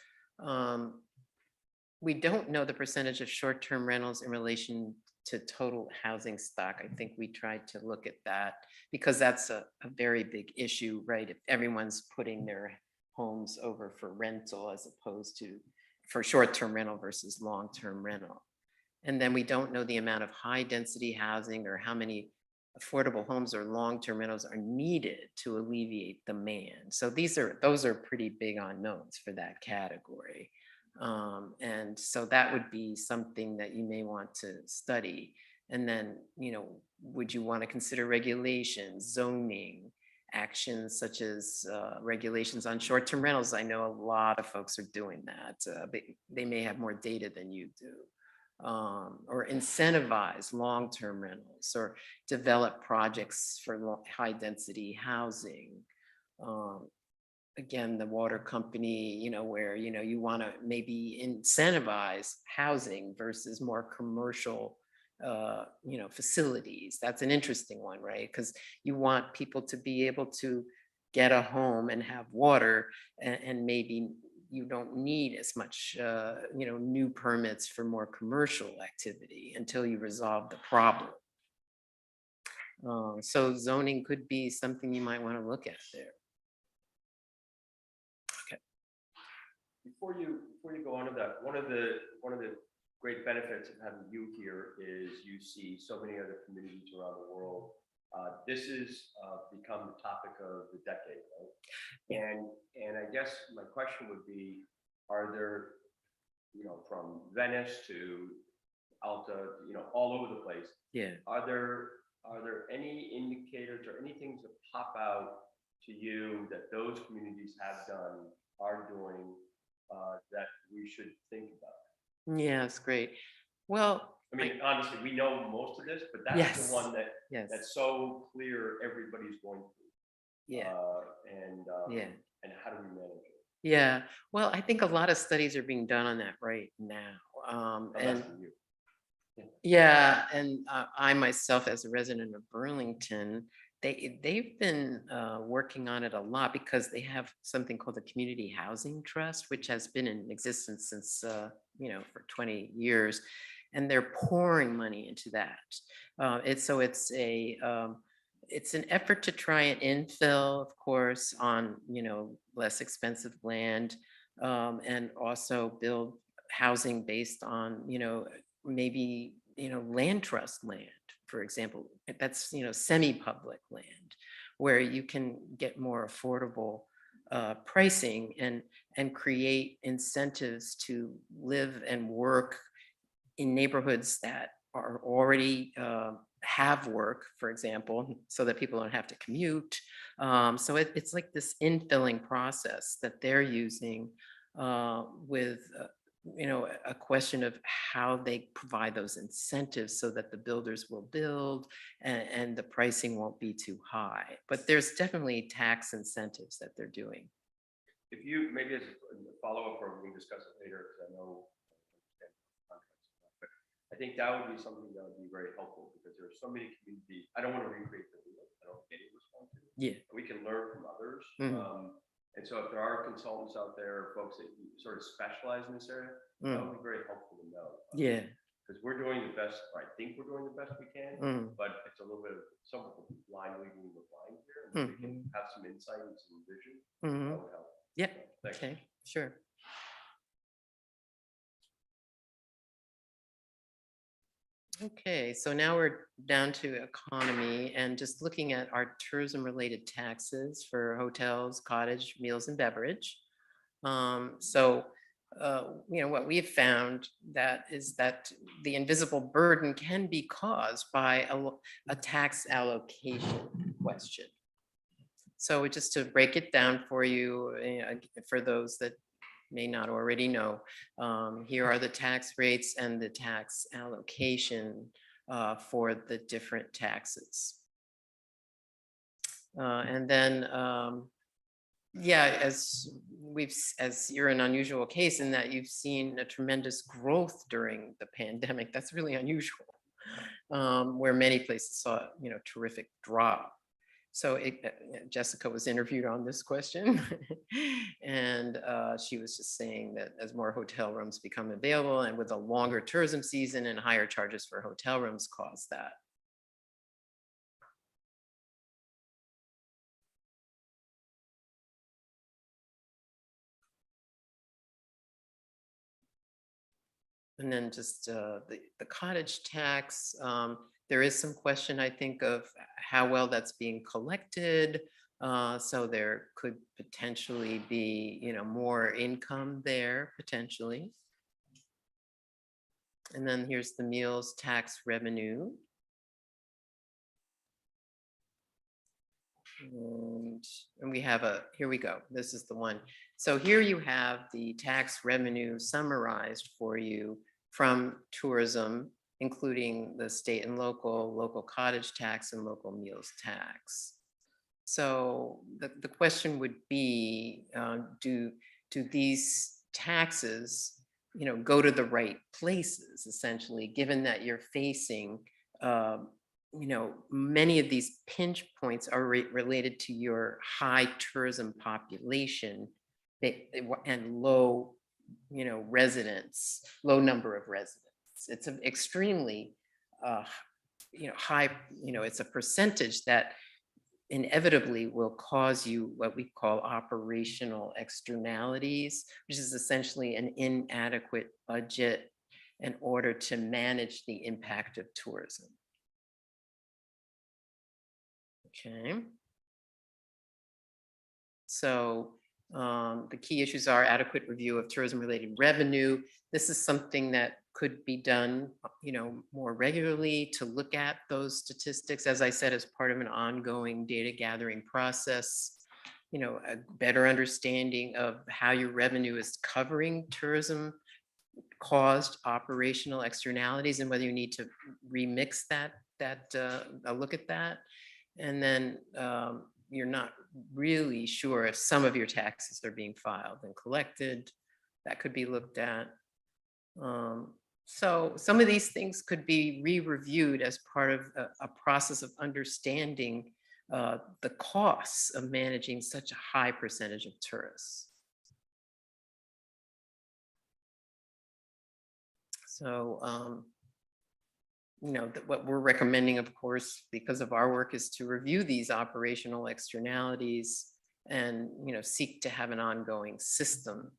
We don't know the percentage of short-term rentals in relation to total housing stock. I think we tried to look at that because that's a very big issue, right? If everyone's putting their homes over for rental as opposed to for short-term rental versus long-term rental. And then we don't know the amount of high-density housing or how many affordable homes or long-term rentals are needed to alleviate demand. So those are pretty big unknowns for that category. And so that would be something that you may want to study. And then, would you want to consider regulations, zoning, actions such as regulations on short-term rentals? I know a lot of folks are doing that. They may have more data than you do. Or incentivize long-term rentals or develop projects for high-density housing. Again, the water company, where, you want to maybe incentivize housing versus more commercial, facilities. That's an interesting one, right? Because you want people to be able to get a home and have water, and maybe you don't need as much, new permits for more commercial activity until you resolve the problem. So zoning could be something you might want to look at there. Before you go on to that, one of the great benefits of having you here is you see so many other communities around the world. This has become the topic of the decade, right? And I guess my question would be, are there, from Venice to Alta, all over the place. Yeah. Are there any indicators or anything to pop out to you that those communities have done, are doing, that we should think about? Yeah, that's great. Well, I mean, honestly, we know most of this, but that's Yes. the one that yes. that's so clear everybody's going through. Yeah. Yeah. And how do we manage it? Yeah. Well, I think a lot of studies are being done on that right now. Oh, that's And for you. yeah, and I myself, as a resident of Burlington, they've been working on it a lot because they have something called the Community Housing Trust, which has been in existence since for 20 years, and they're pouring money into that. It's an effort to try and infill, of course, on less expensive land, and also build housing based on maybe land trust land, for example. That's semi-public land where you can get more affordable pricing and create incentives to live and work in neighborhoods that are already have work, for example, so that people don't have to commute. So it's like this infilling process that they're using with, a question of how they provide those incentives so that the builders will build and the pricing won't be too high. But there's definitely tax incentives that they're doing. If you, maybe as a follow-up, or we can discuss it later, because I know. But I think that would be something that would be very helpful, because there are so many communities, I don't want to recreate the wheel, I don't think any of us want to. Yeah. We can learn from others. Mhm. And so if there are consultants out there, folks that sort of specialize in this area, that would be very helpful to know. Yeah. Because we're doing the best, or I think we're doing the best we can, Mm. but it's a little bit of somewhat of a blind leading the blind here. And if we can have some insight and some vision, that Mhm. would help. Yeah. So, thanks. Okay, sure. Okay, so now we're down to economy and just looking at our tourism-related taxes for hotels, cottage, meals and beverage. What we have found that is that the invisible burden can be caused by a tax allocation question. So just to break it down for you, for those that may not already know, here are the tax rates and the tax allocation for the different taxes. And then, yeah, as you're an unusual case in that you've seen a tremendous growth during the pandemic. That's really unusual, where many places saw, terrific drop. So Jessica was interviewed on this question, and she was just saying that as more hotel rooms become available and with a longer tourism season and higher charges for hotel rooms cause that. And then just the cottage tax, there is some question, I think, of how well that's being collected. So there could potentially be, more income there potentially. And then here's the meals tax revenue. And we have here we go. This is the one. So here you have the tax revenue summarized for you from tourism, including the state and local cottage tax and local meals tax. So the question would be, do these taxes, go to the right places, essentially, given that you're facing many of these pinch points are related to your high tourism population and low, residents, low number of residents. It's an extremely, high, it's a percentage that inevitably will cause you what we call operational externalities, which is essentially an inadequate budget in order to manage the impact of tourism. Okay. So the key issues are adequate review of tourism-related revenue. This is something that could be done, more regularly to look at those statistics, as I said, as part of an ongoing data gathering process. A better understanding of how your revenue is covering tourism caused operational externalities and whether you need to remix a look at that. And then you're not really sure if some of your taxes are being filed and collected. That could be looked at. So some of these things could be re-reviewed as part of a process of understanding the costs of managing such a high percentage of tourists. So, what we're recommending, of course, because of our work, is to review these operational externalities and, seek to have an ongoing system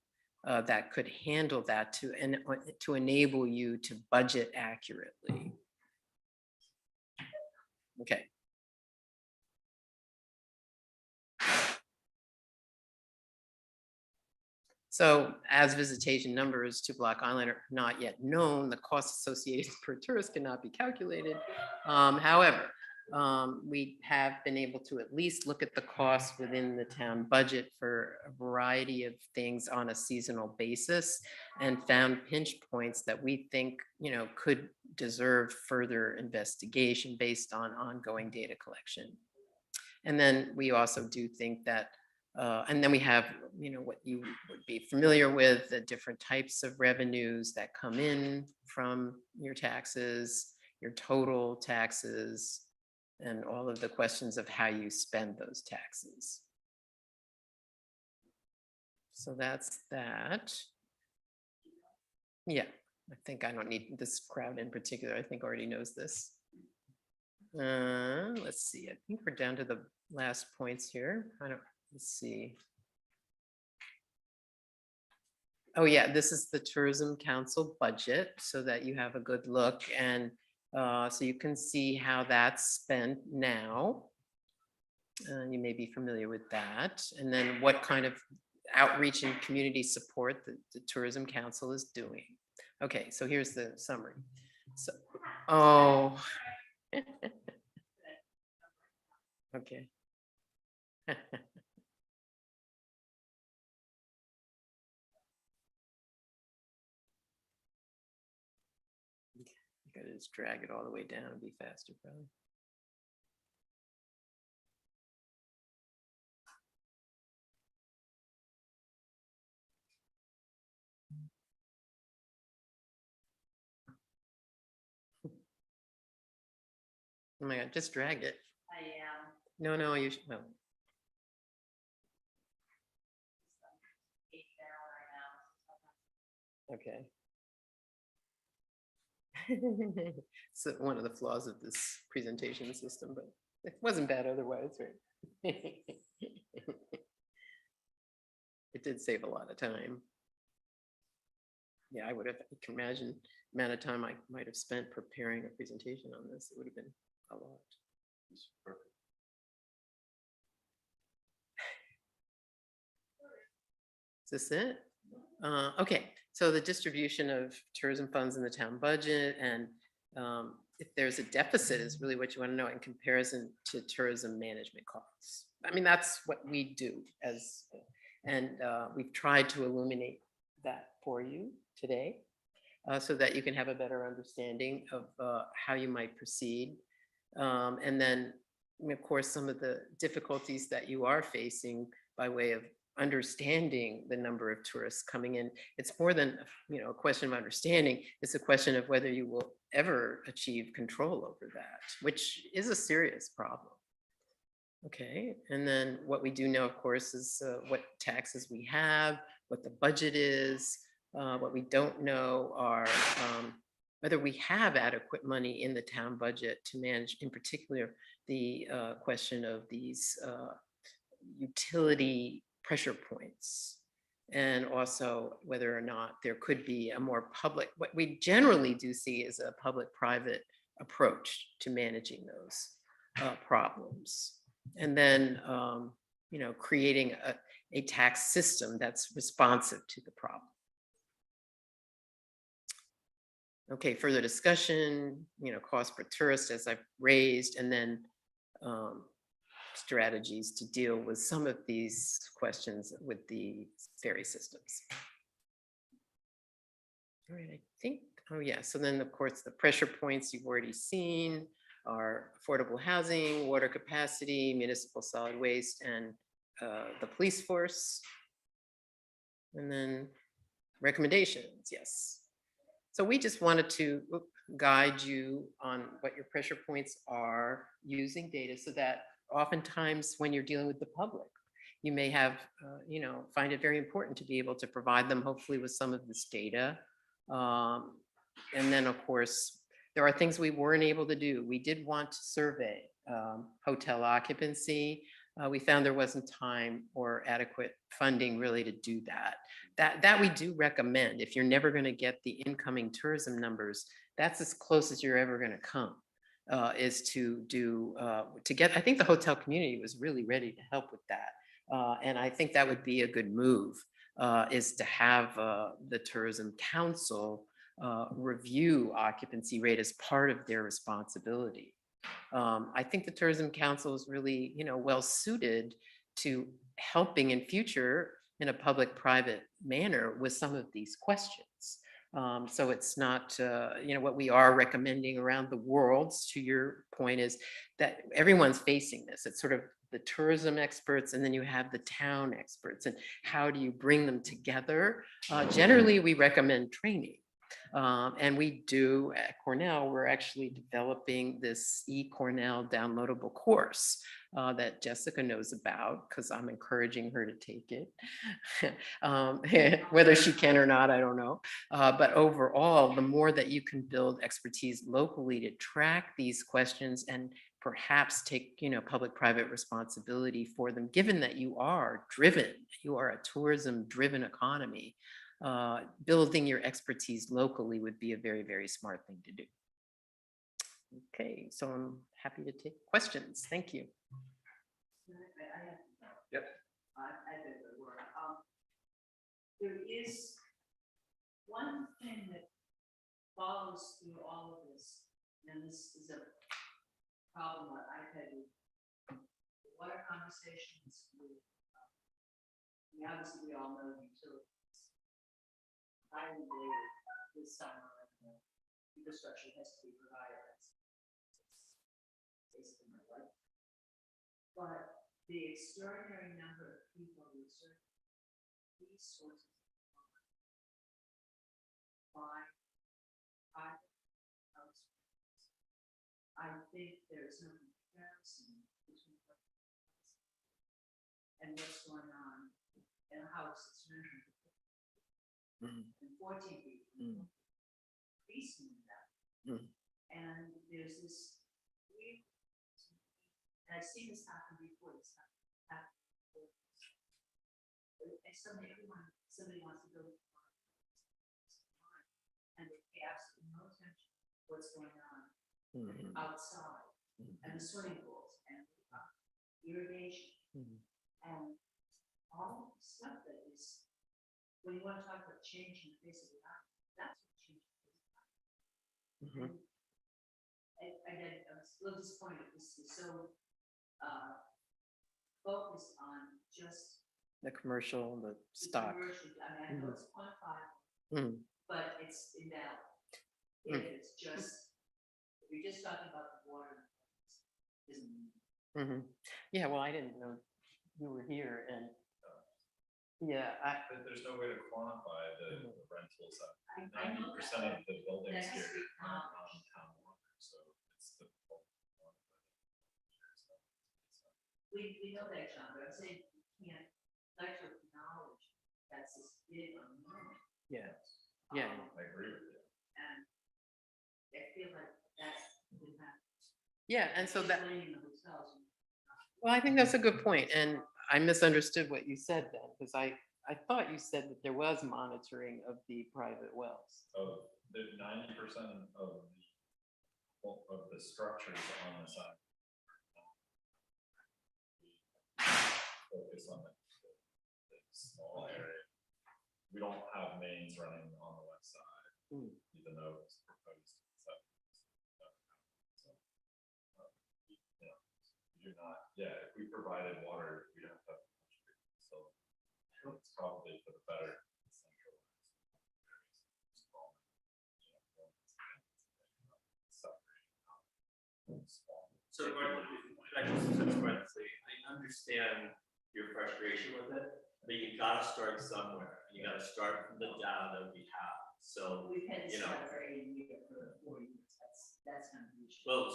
that could handle that to enable you to budget accurately. Okay. So as visitation numbers to Block Island are not yet known, the costs associated per tourist cannot be calculated. However, we have been able to at least look at the costs within the town budget for a variety of things on a seasonal basis and found pinch points that we think, could deserve further investigation based on ongoing data collection. And then we also do think that, and then we have, what you would be familiar with, the different types of revenues that come in from your taxes, your total taxes, and all of the questions of how you spend those taxes. So that's that. Yeah, I think I don't need this crowd in particular. I think already knows this. Let's see. I think we're down to the last points here. Let's see. Oh yeah, this is the Tourism Council budget so that you have a good look, and so you can see how that's spent now. You may be familiar with that. And then what kind of outreach and community support the Tourism Council is doing. Okay, so here's the summary. So, oh. Okay. Gotta just drag it all the way down and be faster, probably. Oh my God, just drag it. No, you should, no. Okay. So one of the flaws of this presentation system, but it wasn't bad otherwise, right? It did save a lot of time. Yeah, I can imagine the amount of time I might have spent preparing a presentation on this. It would have been a lot. Is this it? Okay, so the distribution of tourism funds in the town budget, and if there's a deficit is really what you want to know in comparison to tourism management costs. I mean, that's what we do and we've tried to illuminate that for you today so that you can have a better understanding of how you might proceed. And then, of course, some of the difficulties that you are facing by way of understanding the number of tourists coming in. It's more than a question of understanding. It's a question of whether you will ever achieve control over that, which is a serious problem. Okay, and then what we do know, of course, is what taxes we have, what the budget is. What we don't know are whether we have adequate money in the town budget to manage, in particular, the question of these utility pressure points, and also whether or not there could be a more public, what we generally do see is a public-private approach to managing those problems. And then, creating a tax system that's responsive to the problem. Okay, further discussion, cost per tourist as I've raised, and then strategies to deal with some of these questions with the ferry systems. All right, I think, oh yeah, so then of course the pressure points you've already seen are affordable housing, water capacity, municipal solid waste, and the police force. And then recommendations, yes. So we just wanted to guide you on what your pressure points are using data so that oftentimes when you're dealing with the public, you may have, find it very important to be able to provide them hopefully with some of this data. And then of course, there are things we weren't able to do. We did want to survey hotel occupancy. We found there wasn't time or adequate funding really to do that. That we do recommend. If you're never going to get the incoming tourism numbers, that's as close as you're ever going to come. Is to do to get. I think the hotel community was really ready to help with that, and I think that would be a good move. is to have the Tourism Council review occupancy rate as part of their responsibility. I think the Tourism Council is really, well suited to helping in future in a public-private manner with some of these questions. So it's not, what we are recommending around the world, to your point, is that everyone's facing this. It's sort of the tourism experts, and then you have the town experts, and how do you bring them together? Generally, we recommend training. And we do at Cornell, we're actually developing this eCornell downloadable course that Jessica knows about, because I'm encouraging her to take it. Whether she can or not, I don't know. But overall, the more that you can build expertise locally to track these questions and perhaps take, public-private responsibility for them, given that you are a tourism-driven economy. Building your expertise locally would be a very, very smart thing to do. Okay, so I'm happy to take questions. Thank you. Yep. There is one thing that follows through all of this, and this is a problem that I've had with water conversations with, obviously we all know utilities. Highly rated this summer, and the infrastructure has to be provided. That's basically my life. But the extraordinary number of people who serve these sorts of by private households, I think there's no comparison between what and what's going on in a house that's rented and 14 people, increasing that. And there's this weird, and I've seen this happen before. It's happened before. And somebody wants to build, and they pay absolutely no attention to what's going on outside, and the swimming pools, and irrigation, and all the stuff that is. When you want to talk about changing the face of the earth, that's what changes the face of the earth. I was a little disappointed. This is so focused on just The commercial, the stock. commercial. I know it's quantifiable, but it's invalid. If it's just, if you're just talking about the water, isn't. Yeah, well, I didn't know you were here, and There's no way to quantify the rentals. I know 90% of the buildings That's here are acknowledged. on town water, so it's difficult. We know that, John, but I'm saying you can't let your knowledge that's this big unknown. yeah. I agree with you. And I feel like that's would happen. Yeah, and so that, Explaining the hotels. well, I think that's a good point, and I misunderstood what you said then, because I thought you said that there was monitoring of the private wells. So the 90% of the structures on the side focus on the small area. We don't have mains running on the west side, even though it's proposed. You're not, if we provided water, we'd have to have much bigger facility. It's probably for the better. So, Martin, should I just quickly, I understand your frustration with it, but you gotta start somewhere. You gotta start from the data that we have. So, We've had this you know, every year for 4 years. That's kind of the issue. well,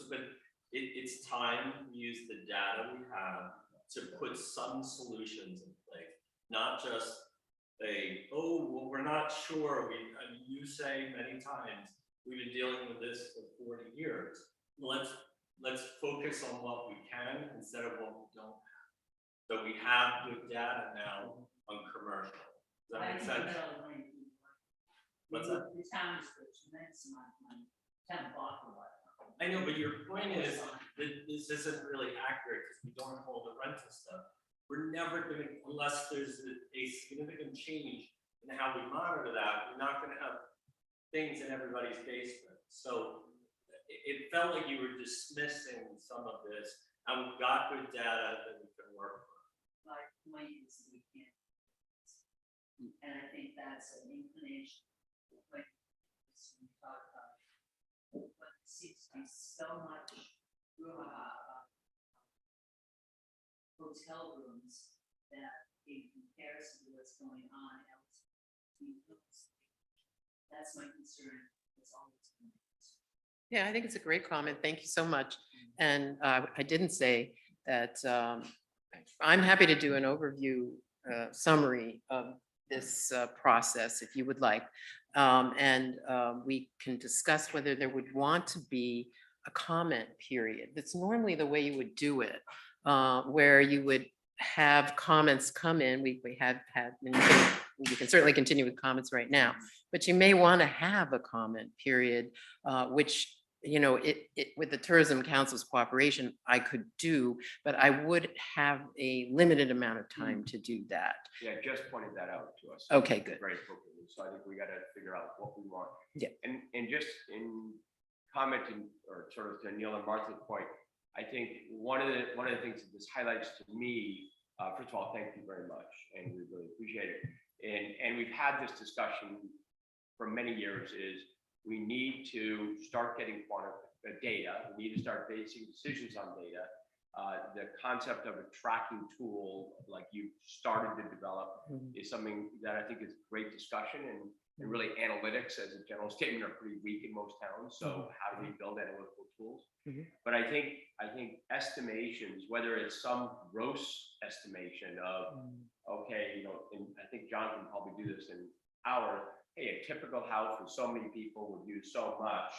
but it's time we use the data we have to put some solutions in place, not just well, we're not sure. I mean, you say many times, we've been dealing with this for 40 years. Let's focus on what we can instead of what we don't have. So we have good data now on commercial. Does that make sense? What's that? The town is the tremendous amount of money. Town bought a lot. I know, but your point is that this isn't really accurate because we don't have all the rental stuff. we're never gonna, unless there's a significant change in how we monitor that, we're not gonna have things in everybody's basement. So it felt like you were dismissing some of this, and we've got good data that we can work on. My point is we can't. And I think that's an inclination. Like, we talk about, but there seems to be so much hotel rooms that in comparison to what's going on elsewhere. That's my concern. It's always been my concern. Yeah, I think it's a great comment. Thank you so much. And I didn't say that I'm happy to do an overview summary of this process if you would like. And we can discuss whether there would want to be a comment period. That's normally the way you would do it, where you would have comments come in. We have had, and you can certainly continue with comments right now, but you may want to have a comment period, which, you know, with the Tourism Council's cooperation, I could do, but I would have a limited amount of time to do that. Yeah, just pointed that out to us. Okay, good. Very appropriately. So I think we got to figure out what we want. Yeah. And just in commenting or sort of to Neil and Martha's point, I think one of the things that this highlights to me, first of all, thank you very much, and we really appreciate it. And we've had this discussion for many years, is we need to start getting data. We need to start basing decisions on data. The concept of a tracking tool, like you started to develop, is something that I think is great discussion, and really analytics as a general statement are pretty weak in most towns. So how do we build analytical tools? But I think estimations, whether it's some gross estimation of, okay, you know, and I think John can probably do this in hey, a typical house with so many people would use so much.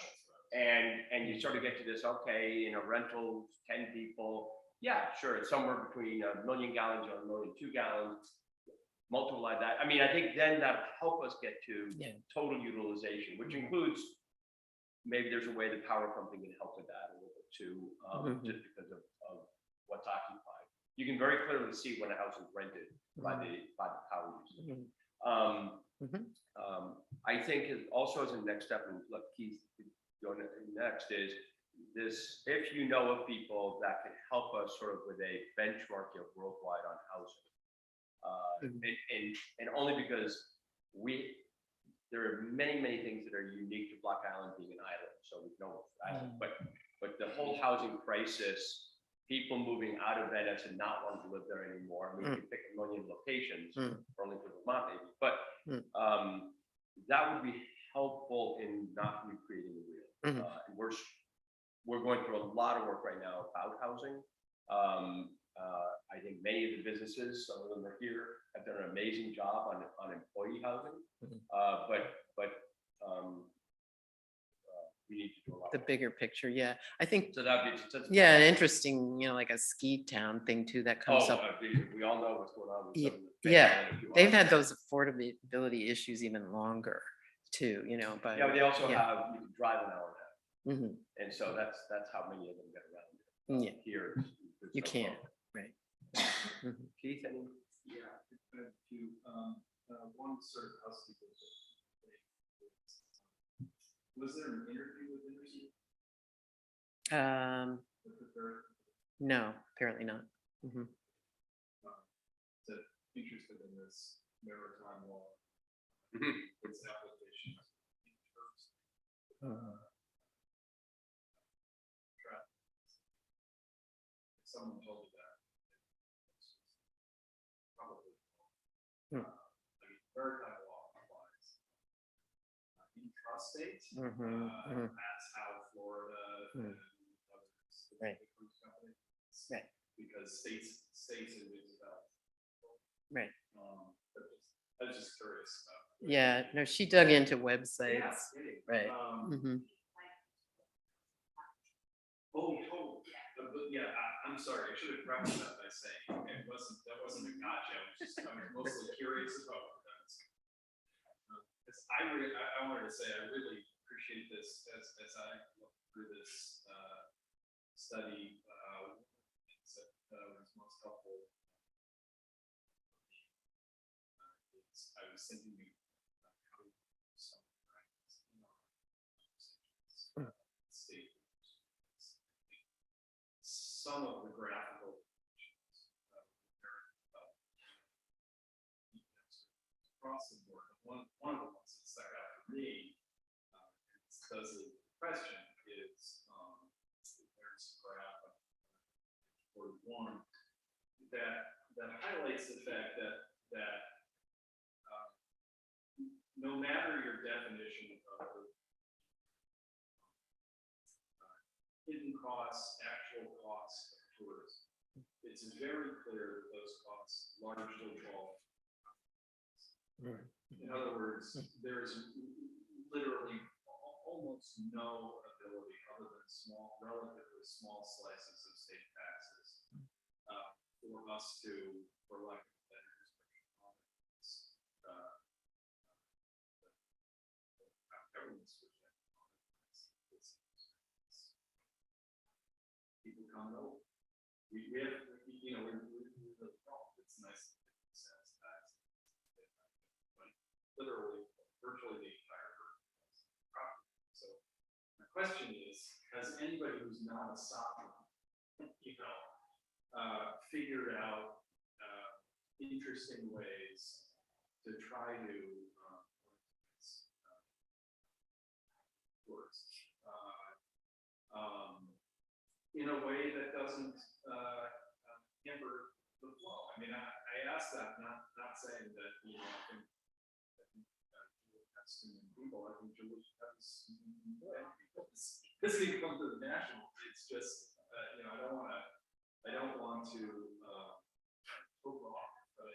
And you sort of get to this, okay, in a rental, 10 people, yeah, sure, it's somewhere between 1 million gallons or 1.2 million gallons. Multiply that. I mean, I think then that'll help us get to total utilization, which includes maybe there's a way the power company can help with that a little bit too, just because of what's occupied. You can very clearly see when a house is rented by the power usage. I think also as a next step, and let Keith go next, is this: if you know of people that can help us sort of with a benchmark worldwide on housing, and only because there are many things that are unique to Block Island being an island, so we know that, but the whole housing crisis, people moving out of Venice and not wanting to live there anymore. I mean, we can pick a million locations, only for Vermont maybe, but that would be helpful in not recreating the wheel. And we're going through a lot of work right now about housing. I think many of the businesses, some of them are here, have done an amazing job on employee housing. But we need to do a lot. The bigger picture, yeah. I think, So that'd be yeah, an interesting, you know, like a ski town thing too, that comes up. We all know what's going on with some of the Yeah, family and a few they've others. had those affordability issues even longer too, you know, but. Yeah, but they also have, you can drive an hour and a half. Mhm. And so that's how many of them get around Yeah, here. there's you no can't, problem. right. Keith, any? Yeah, one sort of housekeeping. Was there an interview with Industry? No, apparently not. Interested in this maritime law, its application in terms of traffic. Someone told you that. Probably. I mean, maritime law applies intrastate. That's how Florida and others, Right. the cruise companies. Right. Because states and municipalities. Right. I was just curious. Yeah, no, she dug into websites, right. Oh, totally. But yeah, I'm sorry, I should have prefaced that by saying that wasn't a gotcha. I'm mostly curious about that. Because I wanted to say I really appreciate this as I look through this study. It's was most helpful was thinking of how to do some practice in our conversations, state. Some of the graphical across the board. One of the ones that stuck out for me, does the question is, there's a graph of 41 that highlights the fact that no matter your definition of hidden costs, actual costs of tourism, it's very clear that those costs largely fall. In other words, there's literally almost no ability other than relatively small slices of state taxes for us to, for lack of a better description, government's people coming over. We have, we're the problem. It's nice to sales tax. Literally, virtually the entire property. So my question is, has anybody who's not a sovereign, figured out interesting ways to try to in a way that doesn't hamper the flow? I mean, I ask that not saying that I think that's too many people. I think Jewish has this can come to the national. It's just I don't want to overall, but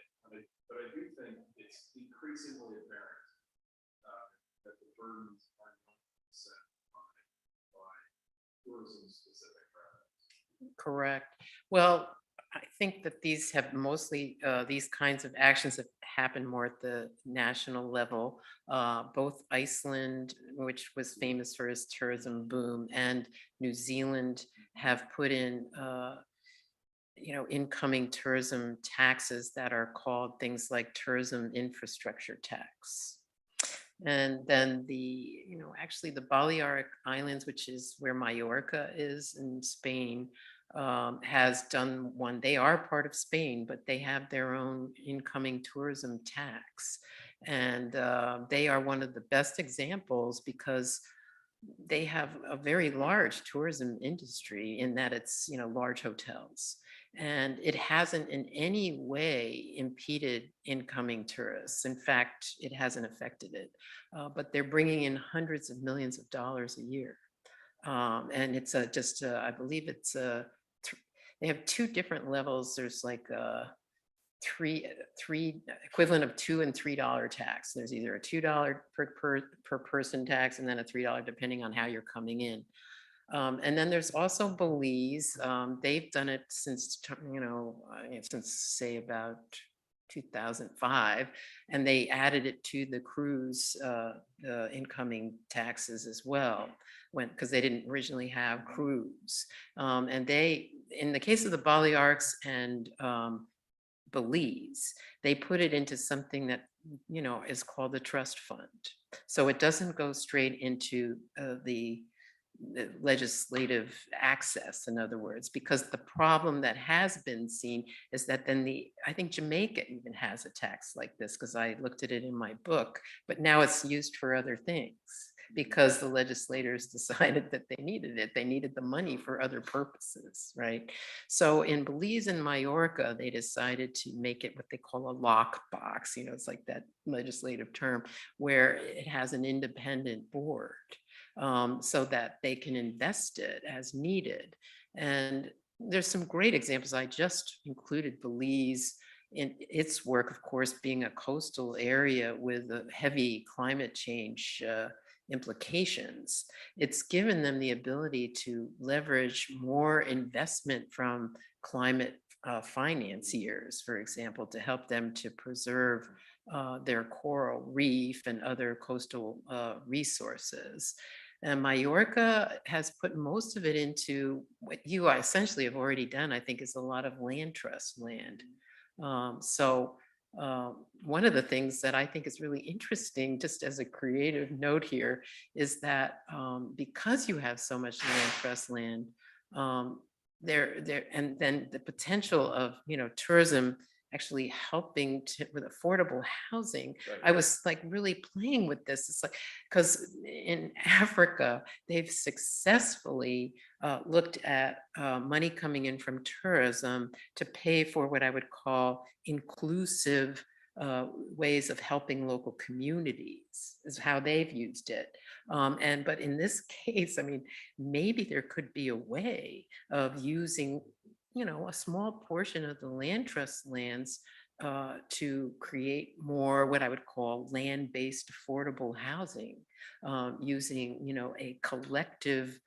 I do think it's increasingly apparent that the burdens are not set by tourism specific revenues. Correct. Well, I think that these have mostly, these kinds of actions have happened more at the national level. Both Iceland, which was famous for its tourism boom, and New Zealand have put in, incoming tourism taxes that are called things like tourism infrastructure tax. And then actually the Balearic Islands, which is where Mallorca is in Spain, has done one. They are part of Spain, but they have their own incoming tourism tax. And they are one of the best examples because they have a very large tourism industry in that it's, large hotels. And it hasn't in any way impeded incoming tourists. In fact, it hasn't affected it. But they're bringing in hundreds of millions of dollars a year. And it's I believe it's they have two different levels. There's like three equivalent of $2 and $3 tax. There's either a $2 per person tax and then a $3 depending on how you're coming in. And then there's also Belize. They've done it since say about 2005, and they added it to the cruise incoming taxes as well, because they didn't originally have cruise. And in the case of the Balearics and Belize, they put it into something that is called the trust fund. So it doesn't go straight into the legislative access, in other words, because the problem that has been seen is that then I think Jamaica even has a tax like this, because I looked at it in my book, but now it's used for other things because the legislators decided that they needed it. They needed the money for other purposes, right? So in Belize and Mallorca, they decided to make it what they call a lockbox. It's like that legislative term where it has an independent board. So that they can invest it as needed. And there's some great examples. I just included Belize in its work, of course, being a coastal area with a heavy climate change implications. It's given them the ability to leverage more investment from climate financiers, for example, to help them to preserve their coral reef and other coastal resources. And Mallorca has put most of it into what you essentially have already done, I think, is a lot of land trust land. So one of the things that I think is really interesting, just as a creative note here, is that because you have so much land trust land, there and then the potential of tourism actually helping with affordable housing. Right. I was like really playing with this. It's like because in Africa they've successfully looked at money coming in from tourism to pay for what I would call inclusive ways of helping local communities is how they've used it. But in this case, I mean, maybe there could be a way of using, a small portion of the land trust lands to create more what I would call land-based affordable housing, using, a collective,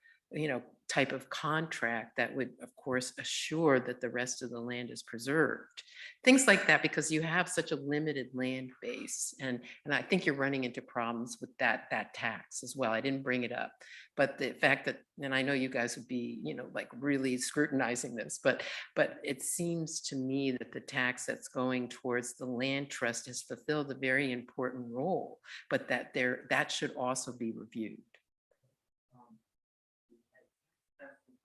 type of contract that would, of course, assure that the rest of the land is preserved. Things like that, because you have such a limited land base. And I think you're running into problems with that tax as well. I didn't bring it up, but the fact that, and I know you guys would be, like really scrutinizing this, but it seems to me that the tax that's going towards the land trust has fulfilled a very important role, but that should also be reviewed.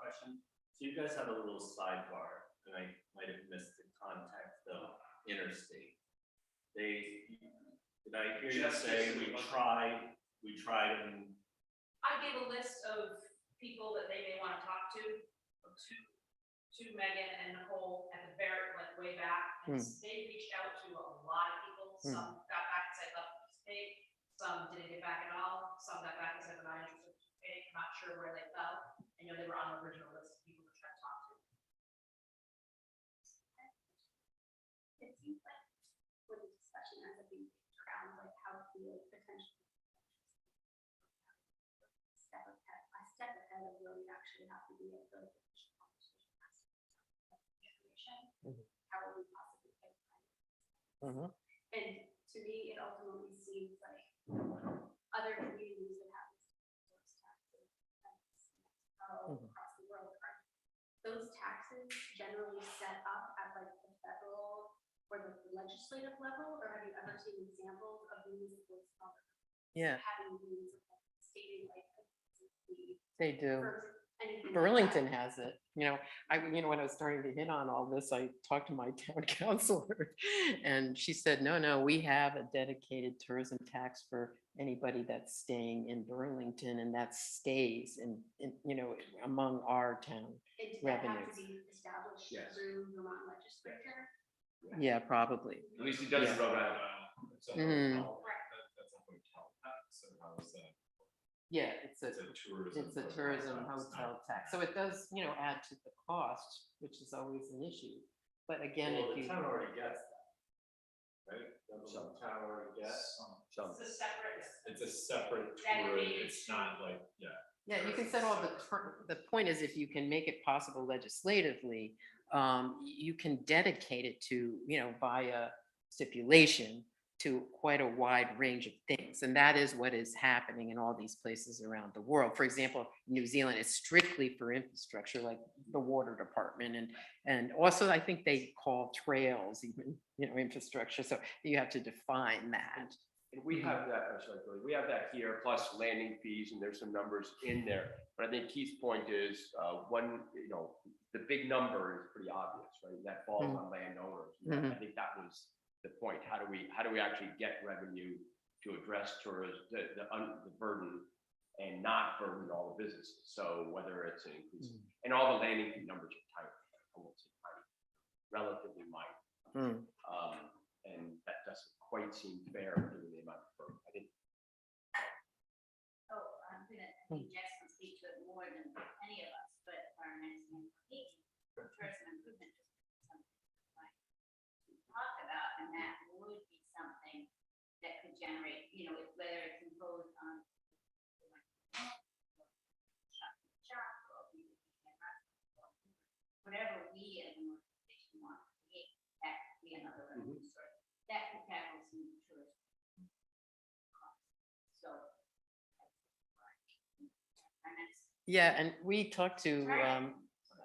Question. So you guys have a little sidebar, and I might have missed the context of interstate. Did I hear you say we tried and I gave a list of people that they may want to talk to Megan and Nicole at the very, like, way back. And they reached out to a lot of people. Some got back and said, love to participate. Some didn't get back at all. Some got back and said, they're not interested in participating. I'm not sure where they fell. I know they were on the original list of people to try to talk to. It seems like with the discussion as a being around like how to feel potentially step ahead of where we actually have to be at the conversation. How will we possibly get time? And to me, it ultimately seems like other communities that have these taxes across the world are those taxes generally set up at like the federal or the legislative level, or have you ever seen examples of municipal Yeah, having municipal stating like they do. for anything like Burlington that? has it. When I was starting to hit on all this, I talked to my town councilor and she said, no, we have a dedicated tourism tax for anybody that's staying in Burlington, and that stays in among our town. And did that have revenues. to be established Yes. through Vermont legislature? Yeah, probably. At least he does Yeah. the road out. It's a Mm. hotel. That's a hotel tax, so how is that? Yeah, it's It's a tourism. a hotel tourism tax, hotel tax. So it does, add to the cost, which is always an issue. But again, well, if the you. town already gets that, right? Doesn't the town already gets? Some. It's a separate. It's a separate Dedicated tourism, it's to- not like, Yeah, you can set all the point is if you can make it possible legislatively, you can dedicate it to, via stipulation to quite a wide range of things. And that is what is happening in all these places around the world. For example, New Zealand is strictly for infrastructure, like the water department. And also I think they call trails even, infrastructure. So you have to define that. And we have that, we have that here, plus landing fees, and there's some numbers in there. But I think Keith's point is, the big number is pretty obvious, right? That falls on landowners. I think that was the point. How do we actually get revenue to address tourism, the burden, and not burden all the businesses? So whether it's an increase, and all the landing fee numbers are tiny, I won't say tiny, relatively minor. And that doesn't quite seem fair given the amount of burden. I think. Oh, I think Jess can speak to it more than any of us, but our next meeting, tourism improvement district is something like to talk about, and that would be something that could generate, whether it's imposed on whatever we as an organization want to create, that could be another revenue source. That could tackle some tourism. So. Yeah, and we talked to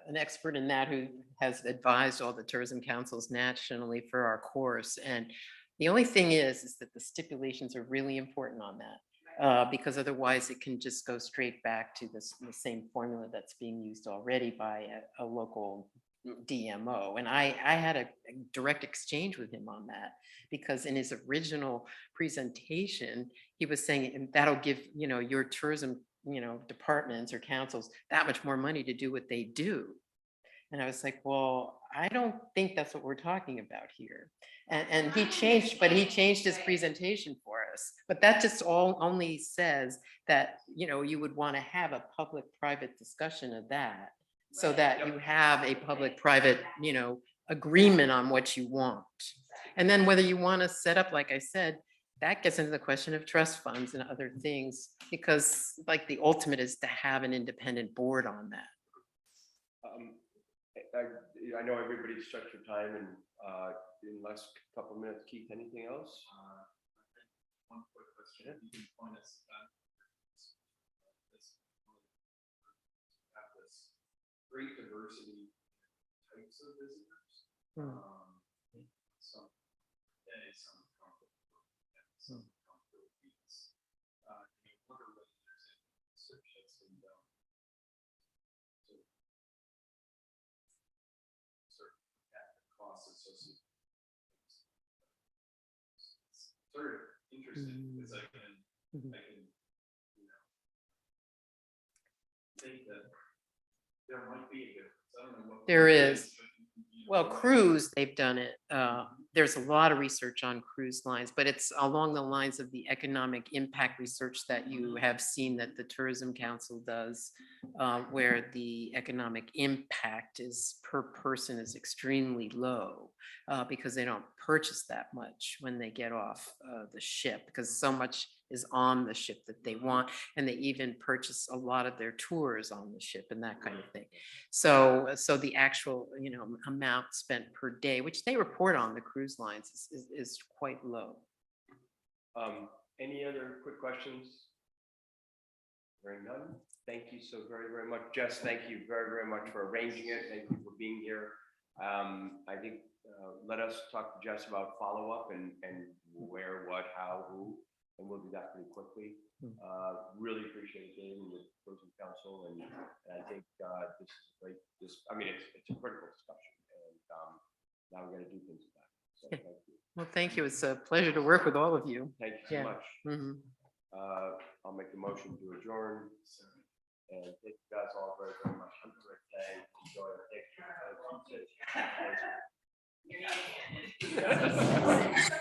an expert in that who has advised all the tourism councils nationally for our course. And the only thing is that the stipulations are really important on that. Because otherwise it can just go straight back to the same formula that's being used already by a local DMO. And I had a direct exchange with him on that, because in his original presentation, he was saying, and that'll give, your tourism, departments or councils that much more money to do what they do. And I was like, well, I don't think that's what we're talking about here. And he changed his presentation for us. But that just only says that, you would want to have a public-private discussion of that, so that you have a public-private, agreement on what you want. And then whether you want to set up, like I said, that gets into the question of trust funds and other things, because like the ultimate is to have an independent board on that. I know everybody's stretched for time, and in the last couple of minutes, Keith, anything else? One quick question, you can point us have this great diversity types of visitors. Some days, some come for some come for weeks. You wonder whether there's any research that's been done. Certain costs associated. It's sort of interesting because I can, think that there might be a difference. I don't know what. There is. But, Well, cruise, they've done it. There's a lot of research on cruise lines, but it's along the lines of the economic impact research that you have seen that the Tourism Council does, where the economic impact is per person is extremely low, because they don't purchase that much when they get off the ship, because so much is on the ship that they want, and they even purchase a lot of their tours on the ship and that kind of thing. So the actual, amount spent per day, which they report on the cruise lines, is quite low. Any other quick questions? Hearing none. Thank you so very, very much. Jess, thank you very, very much for arranging it. Thank you for being here. I think let us talk to Jess about follow-up and where, what, how, who, and we'll do that pretty quickly. Really appreciate it with the Tourism Council, and I think this is great. It's a critical discussion, and now we're going to do things about it. So thank you. Well, thank you. It's a pleasure to work with all of you. Thank you so much. Mhm. I'll make the motion to adjourn. And thank you guys all very, very much. Have a great day. Enjoy it. Thank you.